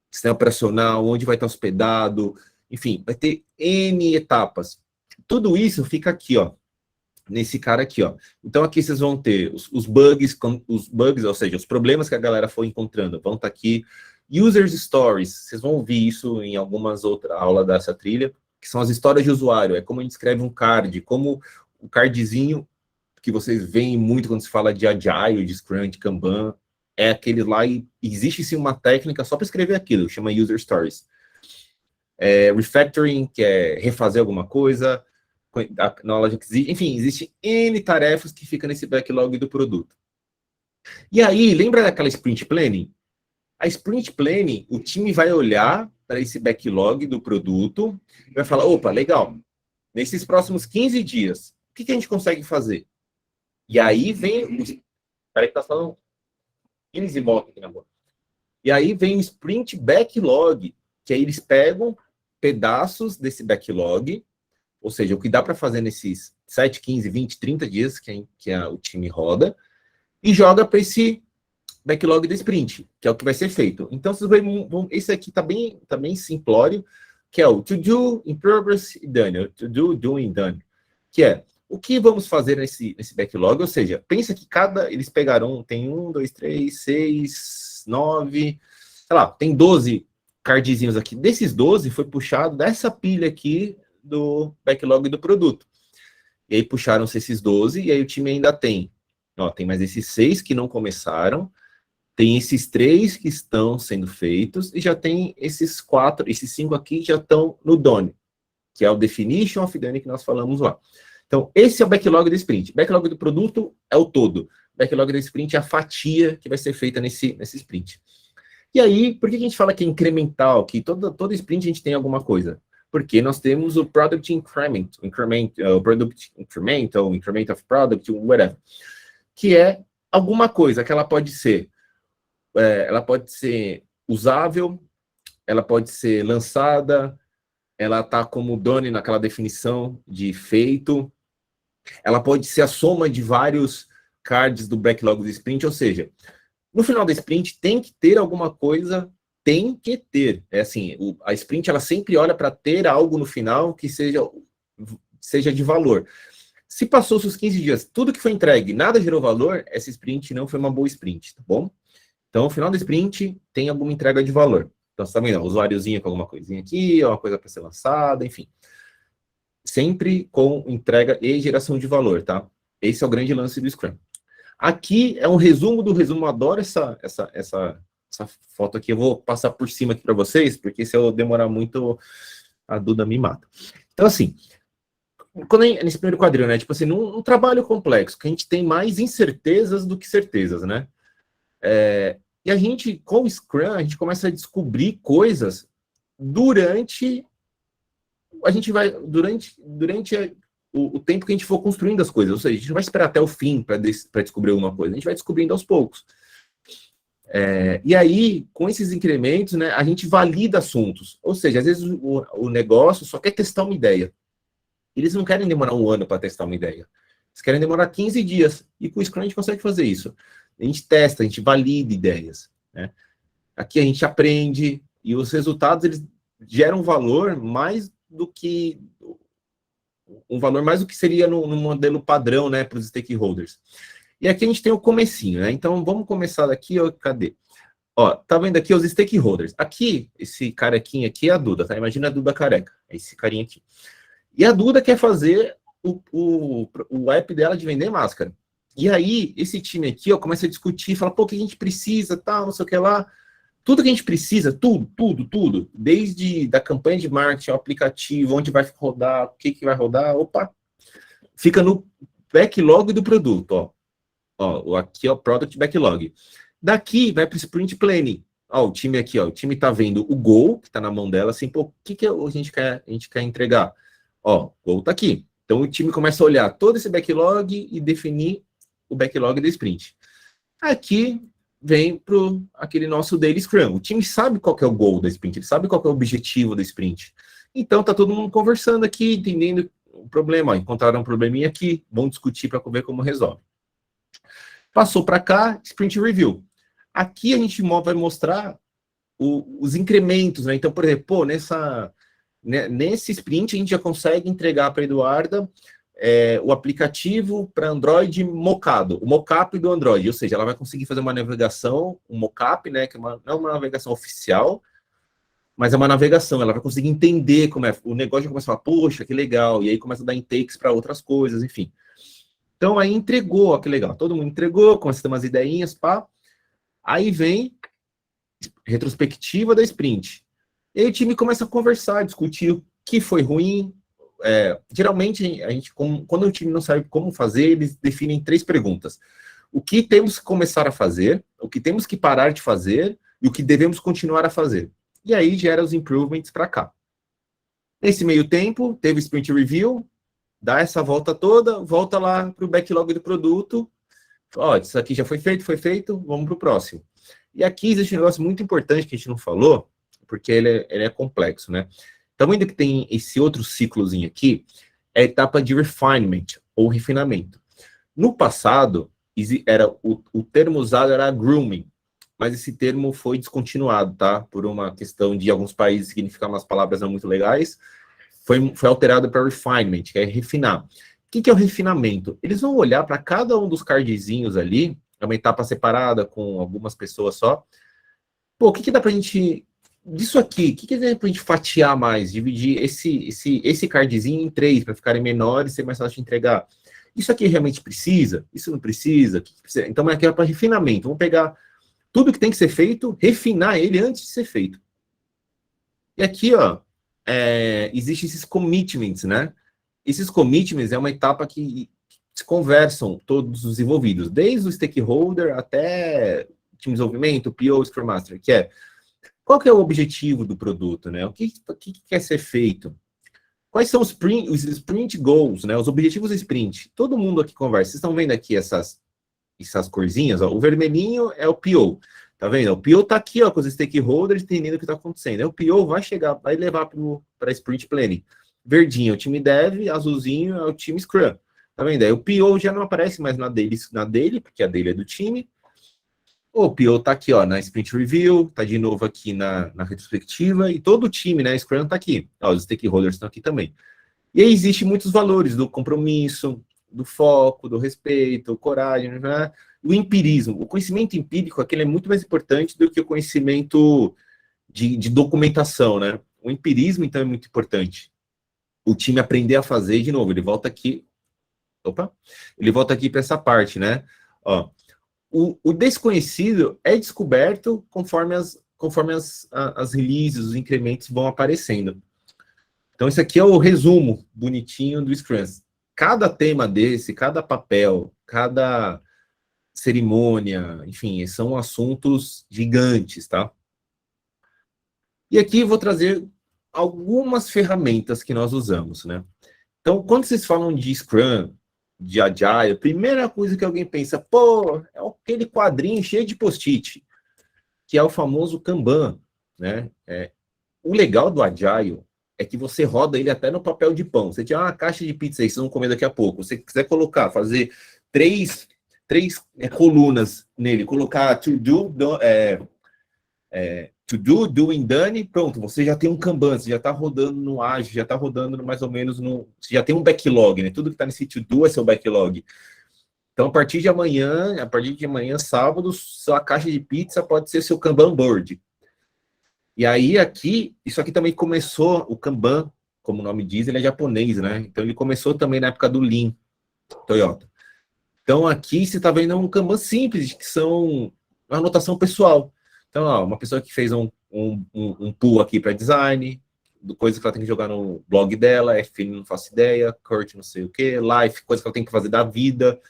Speaker 2: sistema operacional, onde vai estar hospedado, enfim, vai ter N etapas. Tudo isso fica aqui, ó, nesse cara aqui, ó. Então, aqui vocês vão ter os bugs, ou seja, os problemas que a galera foi encontrando, vão estar aqui. Users Stories, vocês vão ouvir isso em algumas outras aulas dessa trilha, que são as histórias de usuário, é como a gente escreve um card, como o cardzinho que vocês veem muito quando se fala de Agile, de Scrum, de Kanban, é aquele lá e existe sim uma técnica só para escrever aquilo, chama User Stories. Refactoring, que é refazer alguma coisa, enfim, existe N tarefas que ficam nesse backlog do produto. E aí, lembra daquela Sprint Planning? A Sprint Planning, o time vai olhar para esse backlog do produto e vai falar, opa, legal, nesses próximos 15 dias, o que a gente consegue fazer? E aí vem... Peraí que tá falando 15 motos aqui na boca. E aí vem o Sprint Backlog, que aí eles pegam pedaços desse backlog, ou seja, o que dá para fazer nesses 7, 15, 20, 30 dias que o time roda, e joga para esse backlog do sprint, que é o que vai ser feito. Então, vocês esse aqui tá bem simplório, que é o to do, in progress e done, o to do, doing, done, que é o que vamos fazer nesse backlog, ou seja, pensa que eles pegaram, tem 1, 2, 3, 6, 9, sei lá, tem 12 cardzinhos aqui. Desses 12 foi puxado dessa pilha aqui do backlog do produto. E aí puxaram-se esses 12, e aí o time ainda tem, ó, tem mais esses 6 que não começaram, tem esses 3 que estão sendo feitos, e já tem esses 4, esses 5 aqui que já estão no done, que é o definition of done que nós falamos lá. Então, esse é o backlog do sprint. Backlog do produto é o todo. Backlog do sprint é a fatia que vai ser feita nesse sprint. E aí, por que a gente fala que é incremental? Que todo sprint a gente tem alguma coisa? Porque nós temos o product increment, o product increment, ou increment of product, whatever, que é alguma coisa que ela pode ser usável, ela pode ser lançada, ela está como done naquela definição de feito, ela pode ser a soma de vários cards do backlog do sprint, ou seja, no final da sprint tem que ter alguma coisa, tem que ter. É assim, a sprint ela sempre olha para ter algo no final que seja de valor. Se passou os 15 dias, tudo que foi entregue, nada gerou valor, essa sprint não foi uma boa sprint, tá bom? Então, no final da sprint, tem alguma entrega de valor. Então, você tá vendo, usuáriozinho com alguma coisinha aqui, uma coisa para ser lançada, enfim. Sempre com entrega e geração de valor, tá? Esse é o grande lance do Scrum. Aqui é um resumo do resumo, eu adoro essa foto aqui, eu vou passar por cima aqui para vocês, porque se eu demorar muito, a Duda me mata. Então, assim, nesse primeiro quadrinho, né, tipo assim, num trabalho complexo, que a gente tem mais incertezas do que certezas, né? E a gente, com o Scrum, a gente começa a descobrir coisas durante o tempo que a gente for construindo as coisas, ou seja, a gente não vai esperar até o fim para descobrir alguma coisa, a gente vai descobrindo aos poucos. E aí, com esses incrementos, né, a gente valida assuntos, ou seja, às vezes o negócio só quer testar uma ideia. Eles não querem demorar 1 ano para testar uma ideia. Eles querem demorar 15 dias, e com o Scrum a gente consegue fazer isso. A gente testa, a gente valida ideias, né? Aqui a gente aprende, e os resultados, eles geram valor mais do que seria no modelo padrão, né, para os stakeholders. E aqui a gente tem o comecinho, né? Então vamos começar daqui, ó, cadê? Ó, tá vendo aqui os stakeholders? Aqui, esse carequinha aqui é a Duda, tá? Imagina a Duda careca, é esse carinha aqui. E a Duda quer fazer o app dela de vender máscara. E aí, esse time aqui, ó, começa a discutir, fala, pô, o que a gente precisa, tal, não sei o que lá. Tudo que a gente precisa, tudo, desde da campanha de marketing, o aplicativo, onde vai rodar, o que vai rodar, opa, fica no backlog do produto, ó, aqui é o product backlog. Daqui vai para o sprint planning. Ó, o time aqui, ó, o time tá vendo o goal, que tá na mão dela, assim, pô, o que a gente quer entregar? Ó, o goal tá aqui. Então o time começa a olhar todo esse backlog e definir o backlog do sprint. Aqui vem para aquele nosso daily scrum. O time sabe qual que é o goal da sprint, ele sabe qual que é o objetivo da sprint. Então tá todo mundo conversando aqui, entendendo o problema. Ó, encontraram um probleminha aqui, vão discutir para ver como resolve. Passou para cá, sprint review. Aqui a gente vai mostrar os incrementos, né? Então, por exemplo, pô, nesse sprint a gente já consegue entregar para a Eduarda o aplicativo para Android mocado, o mockup do Android, ou seja, ela vai conseguir fazer uma navegação, um mockup, né, que não é uma navegação oficial, mas é uma navegação, ela vai conseguir entender como é, o negócio já começa a falar, poxa, que legal, e aí começa a dar intakes para outras coisas, enfim. Então aí entregou, ó, que legal, todo mundo entregou, começa a ter umas ideinhas, pá, aí vem retrospectiva da sprint, e aí o time começa a conversar, discutir o que foi ruim. Geralmente, a gente, quando o time não sabe como fazer, eles definem 3 perguntas. O que temos que começar a fazer, o que temos que parar de fazer e o que devemos continuar a fazer. E aí gera os improvements para cá. Nesse meio tempo, teve sprint review, dá essa volta toda, volta lá para o backlog do produto. Ó, isso aqui já foi feito, vamos para o próximo. E aqui existe um negócio muito importante que a gente não falou, porque ele é complexo, né? Então, ainda que tem esse outro ciclozinho aqui, é a etapa de refinement, ou refinamento. No passado, o termo usado era grooming. mas esse termo foi descontinuado, tá? Por uma questão de alguns países significar umas palavras não muito legais, foi alterado para refinement, que é refinar. O que é o refinamento? Eles vão olhar para cada um dos cardzinhos ali, é uma etapa separada com algumas pessoas só. Pô, o que dá para a gente... Disso aqui, o que dá para a gente fatiar mais? Dividir esse cardzinho em 3, para ficarem menores e ser mais fácil de entregar. Isso aqui realmente precisa? Isso não precisa? Que precisa? Então, aqui é para refinamento. Vamos pegar tudo que tem que ser feito, refinar ele antes de ser feito. E aqui, ó, existem esses commitments, né? Esses commitments é uma etapa que se conversam todos os envolvidos, desde o stakeholder até time de desenvolvimento, PO, Scrum Master, que é qual que é o objetivo do produto, né? O que quer ser feito? Quais são os sprint goals, né? Os objetivos do sprint. Todo mundo aqui conversa. Vocês estão vendo aqui essas corzinhas, ó. O vermelhinho é o PO. Tá vendo? O PO tá aqui, ó, com os stakeholders entendendo o que tá acontecendo. Aí o PO vai chegar, vai levar para sprint planning. Verdinho é o time dev, azulzinho é o time Scrum. Tá vendo? Aí o PO já não aparece mais na dele, porque a dele é do time. O PO tá aqui, ó, na sprint review, tá de novo aqui na retrospectiva, e todo o time, né, Scrum tá aqui. Ó, os stakeholders estão aqui também. E aí existem muitos valores do compromisso, do foco, do respeito, coragem, né? O empirismo. O conhecimento empírico, aquele é muito mais importante do que o conhecimento de documentação, né? O empirismo, então, é muito importante. O time aprender a fazer, de novo, ele volta aqui. Opa! Ele volta aqui para essa parte, né? Ó, o desconhecido é descoberto conforme as releases, os incrementos vão aparecendo. Então, esse aqui é o resumo bonitinho do Scrum. Cada tema desse, cada papel, cada cerimônia, enfim, são assuntos gigantes, tá? E aqui eu vou trazer algumas ferramentas que nós usamos, né? Então, quando vocês falam de Scrum, de Agile, a primeira coisa que alguém pensa, pô, é aquele quadrinho cheio de post-it, que é o famoso Kanban, né? O legal do Agile é que você roda ele até no papel de pão. Você tinha uma caixa de pizza aí, vocês vão comer daqui a pouco. Se você quiser colocar, fazer três colunas nele, colocar to do, doing, done, pronto, você já tem um Kanban, você já está rodando no ágil, já está rodando mais ou menos no... Você já tem um backlog, né? Tudo que está nesse to do é seu backlog. Então, a partir de amanhã, sábado, sua caixa de pizza pode ser seu Kanban board. E aí, isso aqui também começou, o Kanban, como o nome diz, ele é japonês, né? Então, ele começou também na época do Lean, Toyota. Então, aqui você está vendo um Kanban simples, que são uma anotação pessoal. Então, ó, uma pessoa que fez um pull aqui para design, coisa que ela tem que jogar no blog dela, F não faço ideia, Kurt não sei o que, Life, coisa que ela tem que fazer da vida,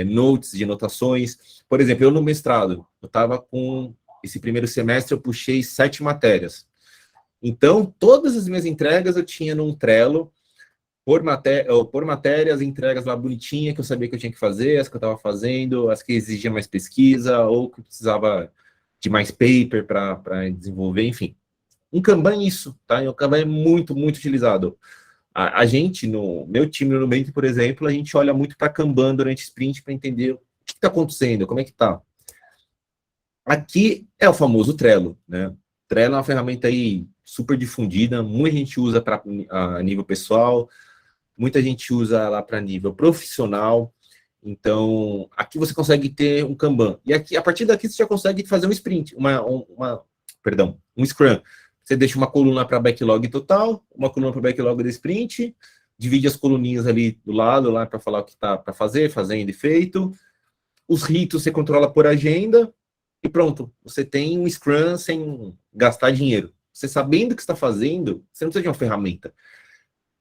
Speaker 2: notes de anotações. Por exemplo, eu no mestrado, eu estava com... Esse primeiro semestre eu puxei 7 matérias. Então, todas as minhas entregas eu tinha num Trello, por matéria, as entregas lá bonitinha, que eu sabia que eu tinha que fazer, as que eu estava fazendo, as que exigiam mais pesquisa, ou que precisava de mais paper para desenvolver, enfim. Um Kanban é isso, tá? O Kanban é muito, muito utilizado. A gente, no meu time no Nubank, por exemplo, a gente olha muito para Kanban durante o sprint para entender o que está acontecendo, como é que está. Aqui é o famoso Trello, né? Trello é uma ferramenta aí super difundida, muita gente usa a nível pessoal, muita gente usa ela para nível profissional. Então, aqui você consegue ter um Kanban. E aqui, a partir daqui, você já consegue fazer um sprint, um Scrum. Você deixa uma coluna para backlog total, uma coluna para backlog do sprint, divide as coluninhas ali do lado, lá para falar o que está para fazer, fazendo e feito. Os ritos você controla por agenda, e pronto, você tem um Scrum sem gastar dinheiro. Você sabendo o que está fazendo, você não precisa de uma ferramenta.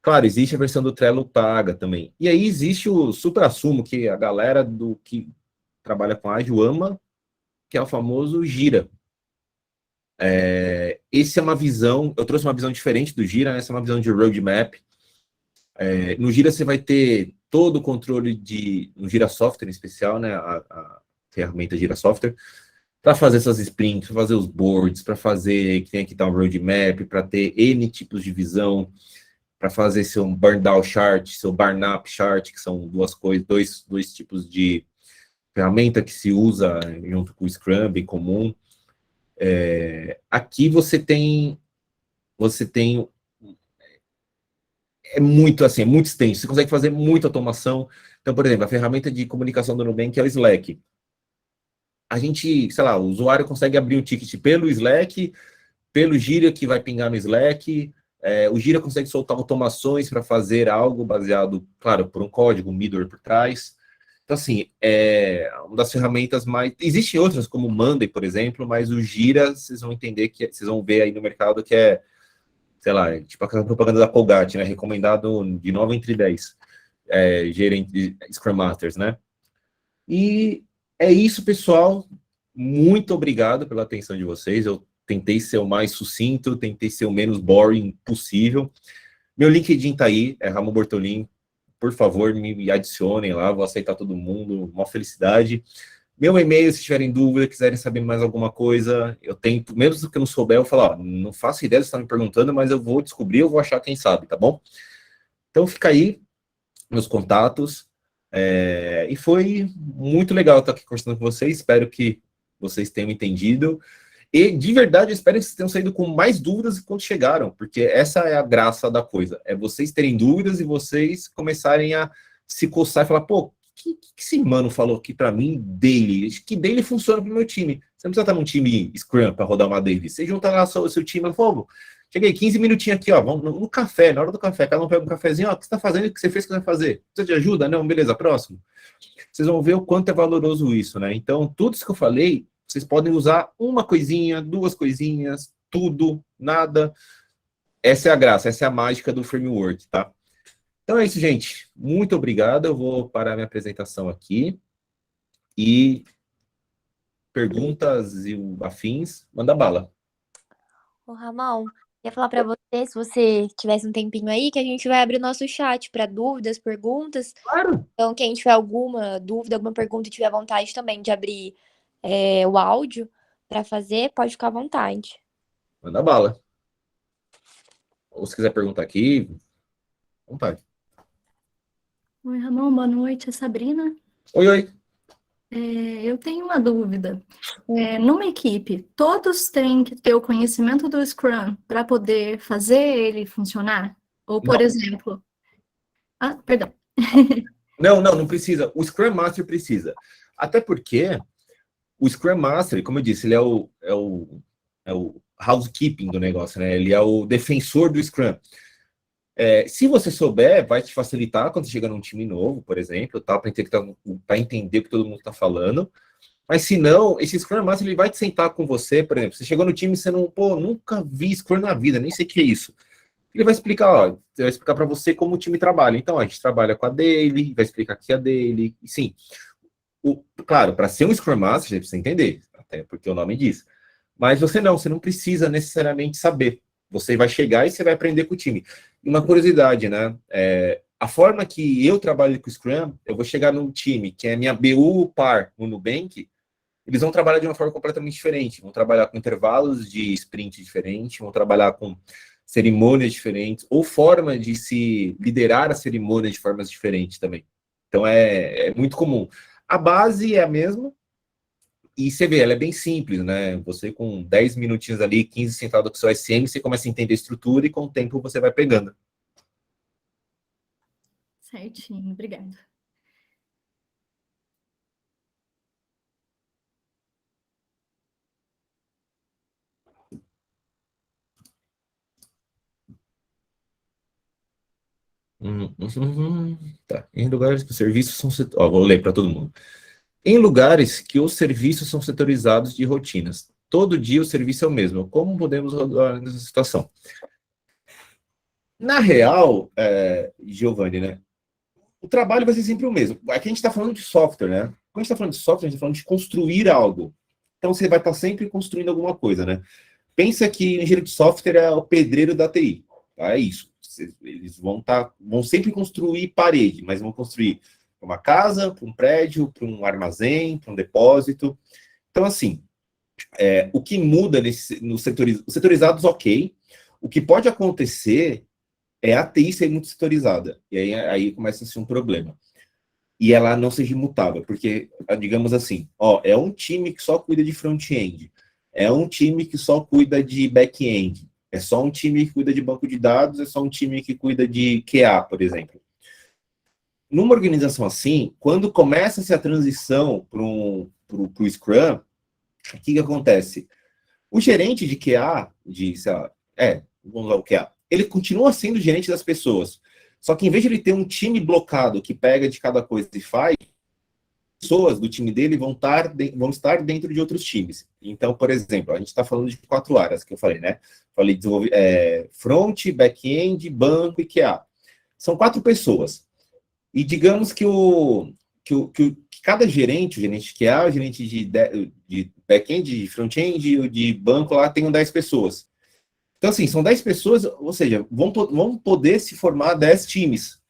Speaker 2: Claro, existe a versão do Trello paga também. E aí existe o supra-sumo, que a galera que trabalha com ágil ama, que é o famoso Gira. Esse é uma visão, eu trouxe uma visão diferente do Gira, né? Essa é uma visão de roadmap. No Gira você vai ter todo o controle no Gira Software em especial, né? A ferramenta Gira Software, para fazer essas sprints, para fazer os boards, para fazer que tem que dar um roadmap, para ter N tipos de visão, para fazer seu burn down chart, seu burn up chart, que são duas coisas, dois tipos de ferramenta que se usa junto com o Scrum, bem comum. Aqui você tem é muito assim, é muito extenso, você consegue fazer muita automação. Então, por exemplo, a ferramenta de comunicação do Nubank é o Slack. A gente, sei lá, o usuário consegue abrir um ticket pelo Slack, pelo Gira que vai pingar no Slack, o Gira consegue soltar automações para fazer algo baseado, claro, por um código, um middleware por trás. Então, assim, é uma das ferramentas mais... Existem outras, como o Monday, por exemplo, mas o Gira, vocês vão entender, vocês vão ver aí no mercado que é, sei lá, tipo aquela propaganda da Colgate, né? Recomendado de 9 entre 10 gerente, Scrum Masters, né? E é isso, pessoal. Muito obrigado pela atenção de vocês. Eu tentei ser o mais sucinto, tentei ser o menos boring possível. Meu LinkedIn tá aí, é Ramon Bortolin. Por favor, me adicionem lá, vou aceitar todo mundo, uma felicidade. Meu e-mail, se tiverem dúvida, quiserem saber mais alguma coisa, eu tento, mesmo que eu não souber, eu falo, ó, não faço ideia do que você está me perguntando, mas eu vou descobrir, eu vou achar quem sabe, tá bom? Então fica aí, meus contatos, e foi muito legal estar aqui conversando com vocês, espero que vocês tenham entendido, e de verdade eu espero que vocês tenham saído com mais dúvidas quando chegaram, porque essa é a graça da coisa, é vocês terem dúvidas e vocês começarem a se coçar e falar, pô, o que esse mano falou aqui para mim, daily? Acho que daily funciona para o meu time. Você não precisa estar num time Scrum para rodar uma daily. Você junta lá o seu time e fala, cheguei 15 minutinhos aqui, ó, vamos no café, na hora do café, cada um pega um cafezinho, ó, o que você está fazendo, o que você fez, o que você vai fazer? Precisa de ajuda? Não, beleza, próximo. Vocês vão ver o quanto é valoroso isso, né? Então, tudo isso que eu falei, vocês podem usar uma coisinha, duas coisinhas, tudo, nada. Essa é a graça, essa é a mágica do framework, tá? Então é isso, gente. Muito obrigado. Eu vou parar minha apresentação aqui. E perguntas e afins, manda bala.
Speaker 1: Ô, Ramon, ia falar para você, se você tivesse um tempinho aí, que a gente vai abrir o nosso chat para dúvidas, perguntas.
Speaker 2: Claro.
Speaker 1: Então, quem tiver alguma dúvida, alguma pergunta e tiver vontade também de abrir o áudio para fazer, pode ficar à vontade.
Speaker 2: Manda bala. Ou se quiser perguntar aqui, vontade.
Speaker 3: Oi, Ramon, boa noite, é Sabrina.
Speaker 2: Oi, oi.
Speaker 3: Eu tenho uma dúvida. Numa equipe, todos têm que ter o conhecimento do Scrum para poder fazer ele funcionar? Ou, por
Speaker 2: Não.
Speaker 3: exemplo... Ah, perdão.
Speaker 2: Não precisa. O Scrum Master precisa. Até porque o Scrum Master, como eu disse, ele é o housekeeping do negócio, né? Ele é o defensor do Scrum. Se você souber, vai te facilitar quando você chega num time novo, por exemplo, tá? Para entender o que todo mundo está falando. Mas se não, esse Scrum Master ele vai te sentar com você, por exemplo, você chegou no time e você não, nunca vi Scrum na vida, nem sei o que é isso. Ele vai explicar, vai explicar para você como o time trabalha. Então, a gente trabalha com a daily, vai explicar aqui a daily. E sim, claro, para ser um Scrum Master, você precisa entender, até porque o nome diz. Mas você não precisa necessariamente saber. Você vai chegar e você vai aprender com o time. E uma curiosidade, né? A forma que eu trabalho com o Scrum, eu vou chegar num time que é minha BU par no Nubank, eles vão trabalhar de uma forma completamente diferente. Vão trabalhar com intervalos de sprint diferentes, vão trabalhar com cerimônias diferentes, ou forma de se liderar a cerimônia de formas diferentes também. Então, é muito comum. A base é a mesma, e você vê, ela é bem simples, né? Você com 10 minutinhos ali, 15 sentado com o seu SM, você começa a entender a estrutura e com o tempo você vai pegando.
Speaker 3: Certinho, obrigada.
Speaker 2: Tá. Em lugares que os serviços são... vou ler para todo mundo. Em lugares que os serviços são setorizados de rotinas. Todo dia o serviço é o mesmo. Como podemos rodar nessa situação? Na real, Giovanni, né? O trabalho vai ser sempre o mesmo. Aqui a gente está falando de software, né? Quando a gente está falando de software, a gente está falando de construir algo. Então você vai estar sempre construindo alguma coisa, né? Pensa que o engenheiro de software é o pedreiro da TI. Tá? É isso. Eles vão sempre construir parede, mas vão construir uma casa, para um prédio, para um armazém, para um depósito. Então, assim, o que muda nos setorizados, ok. O que pode acontecer é a TI ser muito setorizada. E aí começa a ser um problema. e ela não seja imutável, porque, digamos assim, é um time que só cuida de front-end, é um time que só cuida de back-end, é só um time que cuida de banco de dados, é só um time que cuida de QA, por exemplo. Numa organização assim, quando começa-se a transição para o Scrum, o que acontece? O gerente de QA, sei lá, vamos lá, o QA, ele continua sendo gerente das pessoas. Só que em vez de ele ter um time blocado que pega de cada coisa e faz, pessoas do time dele vão estar dentro de outros times. Então, por exemplo, a gente está falando de 4 áreas que eu falei, né? Falei front, back-end, banco e QA. São 4 pessoas. E digamos que cada gerente, o gerente de QA, o gerente de back-end, de front-end, de banco lá, tem 10 pessoas. Então, assim, são 10 pessoas, ou seja, vão poder se formar 10 times.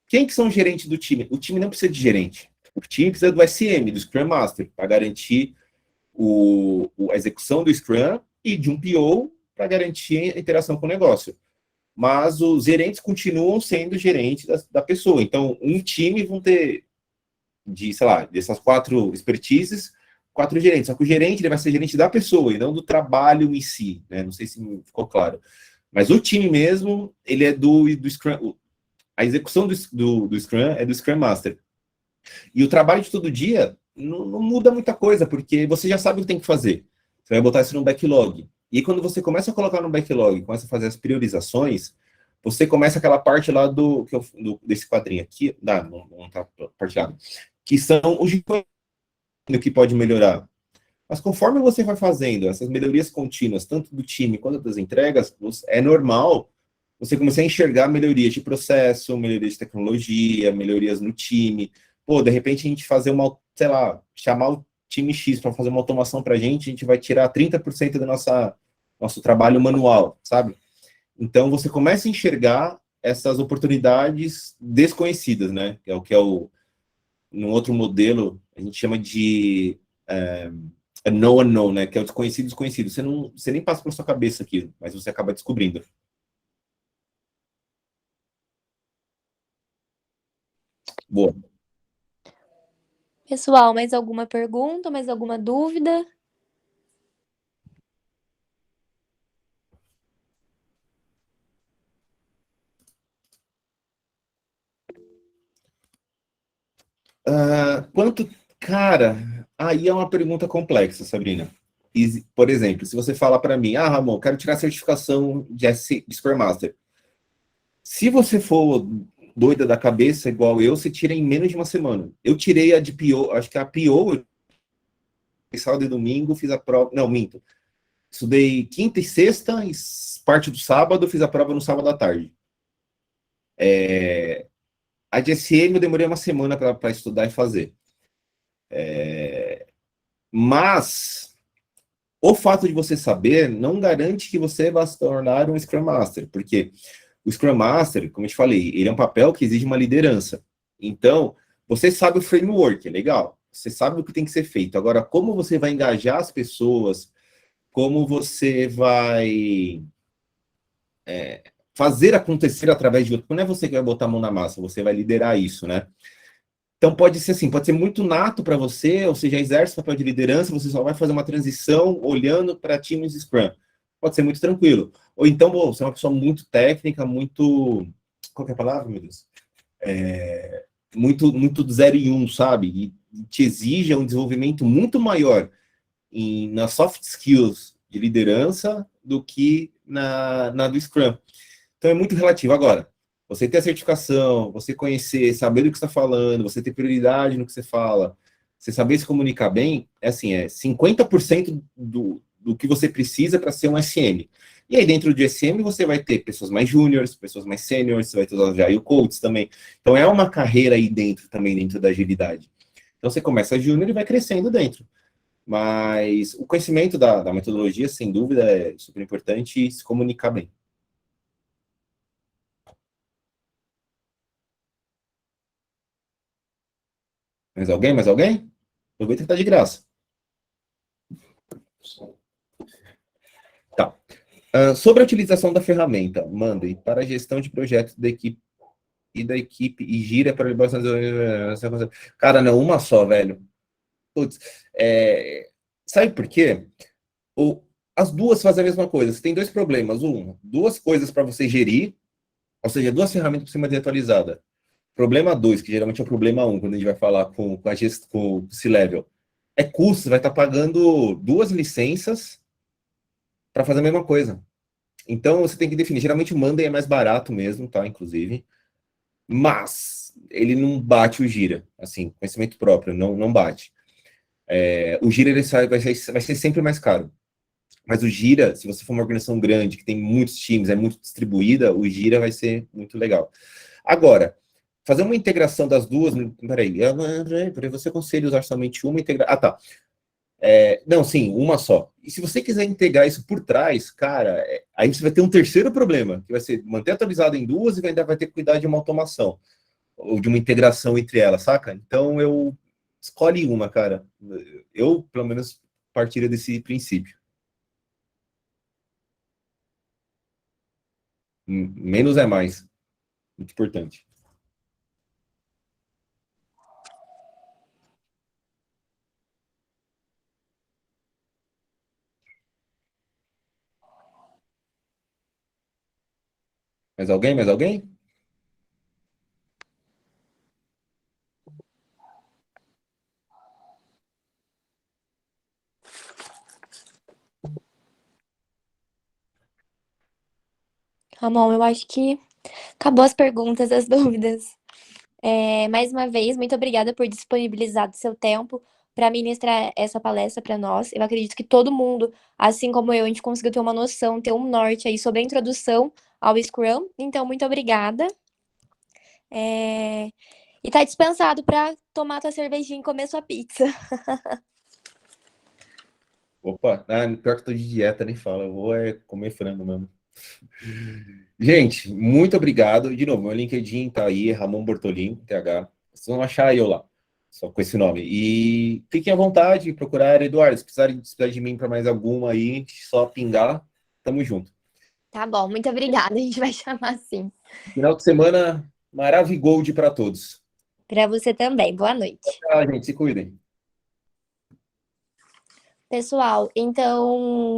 Speaker 2: Quem que são os gerentes do time? O time não precisa de gerente. O time precisa do SM, do Scrum Master, para garantir a execução do Scrum e de um PO para garantir a interação com o negócio. Mas os gerentes continuam sendo gerentes da pessoa. Então, um time vão ter, sei lá, dessas 4 expertises, 4 gerentes. Só que o gerente ele vai ser gerente da pessoa e não do trabalho em si, né? Não sei se ficou claro. Mas o time mesmo, ele é do Scrum. A execução do Scrum é do Scrum Master. E o trabalho de todo dia não muda muita coisa, porque você já sabe o que tem que fazer. Você vai botar isso no backlog. E quando você começa a colocar no backlog, começa a fazer as priorizações, você começa aquela parte lá desse quadrinho aqui, não está partilhado, que são os que pode melhorar. Mas conforme você vai fazendo essas melhorias contínuas, tanto do time quanto das entregas, é normal você começar a enxergar melhorias de processo, melhorias de tecnologia, melhorias no time. Pô, de repente a gente fazer sei lá, chamar o time X para fazer uma automação para a gente vai tirar 30% do nosso trabalho manual, sabe? Então você começa a enxergar essas oportunidades desconhecidas, né? Que é num outro modelo, a gente chama de no unknown, né? Que é o desconhecido. Você nem passa por sua cabeça aquilo, mas você acaba descobrindo. Boa.
Speaker 1: Pessoal, mais alguma pergunta, mais alguma dúvida?
Speaker 2: Cara, aí é uma pergunta complexa, Sabrina. Por exemplo, se você fala para mim, Ramon, quero tirar a certificação de Scrum Master. Se você for doida da cabeça, igual eu, você tira em menos de uma semana. Eu tirei a de PO, acho que a PO, sábado e domingo, fiz a prova. Não, minto. Estudei quinta e sexta, e parte do sábado, fiz a prova no sábado à tarde. A de SM eu demorei uma semana para estudar e fazer. Mas o fato de você saber não garante que você vai se tornar um Scrum Master, porque o Scrum Master, como eu te falei, ele é um papel que exige uma liderança. Então, você sabe o framework, é legal. Você sabe o que tem que ser feito. Agora, como você vai engajar as pessoas, como você vai fazer acontecer através de outro. Não é você que vai botar a mão na massa, você vai liderar isso, né? Então pode ser assim, pode ser muito nato para você, ou seja, exerce papel de liderança, você só vai fazer uma transição olhando para times Scrum. Pode ser muito tranquilo. Ou então, você é uma pessoa muito técnica, muito... Qual que é a palavra, meu Deus? Muito do 0 e 1, sabe? E te exige um desenvolvimento muito maior nas soft skills de liderança do que na do Scrum. Então é muito relativo. Agora, você ter a certificação, você conhecer, saber do que está falando, você ter prioridade no que você fala, você saber se comunicar bem, é 50% do que você precisa para ser um SM. E aí, dentro do SM, você vai ter pessoas mais júniores, pessoas mais sêniores, você vai ter os agile coaches também. Então, é uma carreira aí dentro, também dentro da agilidade. Então, você começa júnior e vai crescendo dentro. Mas o conhecimento da metodologia, sem dúvida, é super importante e se comunicar bem. Mais alguém? Mais alguém? Aproveita que tá de graça. Tá. Sobre a utilização da ferramenta, mandem para a gestão de projetos da equipe e da equipe e gira para liberação. Cara, não, uma só, velho. Putz, sabe por quê? As duas fazem a mesma coisa. Você tem dois problemas. Duas coisas para você gerir, ou seja, duas ferramentas para você manter atualizada. Problema 2, que geralmente é o problema 1, quando a gente vai falar com o C-Level, é custo. Você vai estar pagando 2 licenças para fazer a mesma coisa. Então, você tem que definir. Geralmente o Monday é mais barato mesmo, tá? Inclusive. Mas ele não bate o Gira. Assim, conhecimento próprio, não bate. O Gira ele vai ser sempre mais caro. Mas o Gira, se você for uma organização grande, que tem muitos times, é muito distribuída, o Gira vai ser muito legal. Agora, fazer uma integração das duas... Peraí, você aconselha usar somente uma integração... Ah, tá. Não, sim, uma só. E se você quiser integrar isso por trás, cara, aí você vai ter um terceiro problema, que vai ser manter atualizado em duas e ainda vai ter que cuidar de uma automação, ou de uma integração entre elas, saca? Então, escolhe uma, cara. Eu, pelo menos, partiria desse princípio. Menos é mais. Muito importante. Mais alguém? Mais alguém?
Speaker 1: Ramon, eu acho que acabou as perguntas, as dúvidas. Mais uma vez, muito obrigada por disponibilizar o seu tempo para ministrar essa palestra para nós. Eu acredito que todo mundo, assim como eu, a gente conseguiu ter uma noção, ter um norte aí sobre a introdução ao Scrum. Então, muito obrigada. E tá dispensado para tomar tua cervejinha e comer sua pizza.
Speaker 2: Opa, pior que eu tô de dieta, nem fala. Eu vou comer frango mesmo. Gente, muito obrigado. De novo, meu LinkedIn tá aí, Ramon Bortolin, TH. Vocês vão achar eu lá, só com esse nome. E fiquem à vontade de procurar, Eduardo. Se precisar de mim para mais alguma aí, só pingar. Tamo junto.
Speaker 1: Tá bom, muito obrigada. A gente vai chamar assim.
Speaker 2: Final de semana maravigold para todos.
Speaker 1: Para você também. Boa noite.
Speaker 2: Tchau, gente. Se cuidem.
Speaker 1: Pessoal, então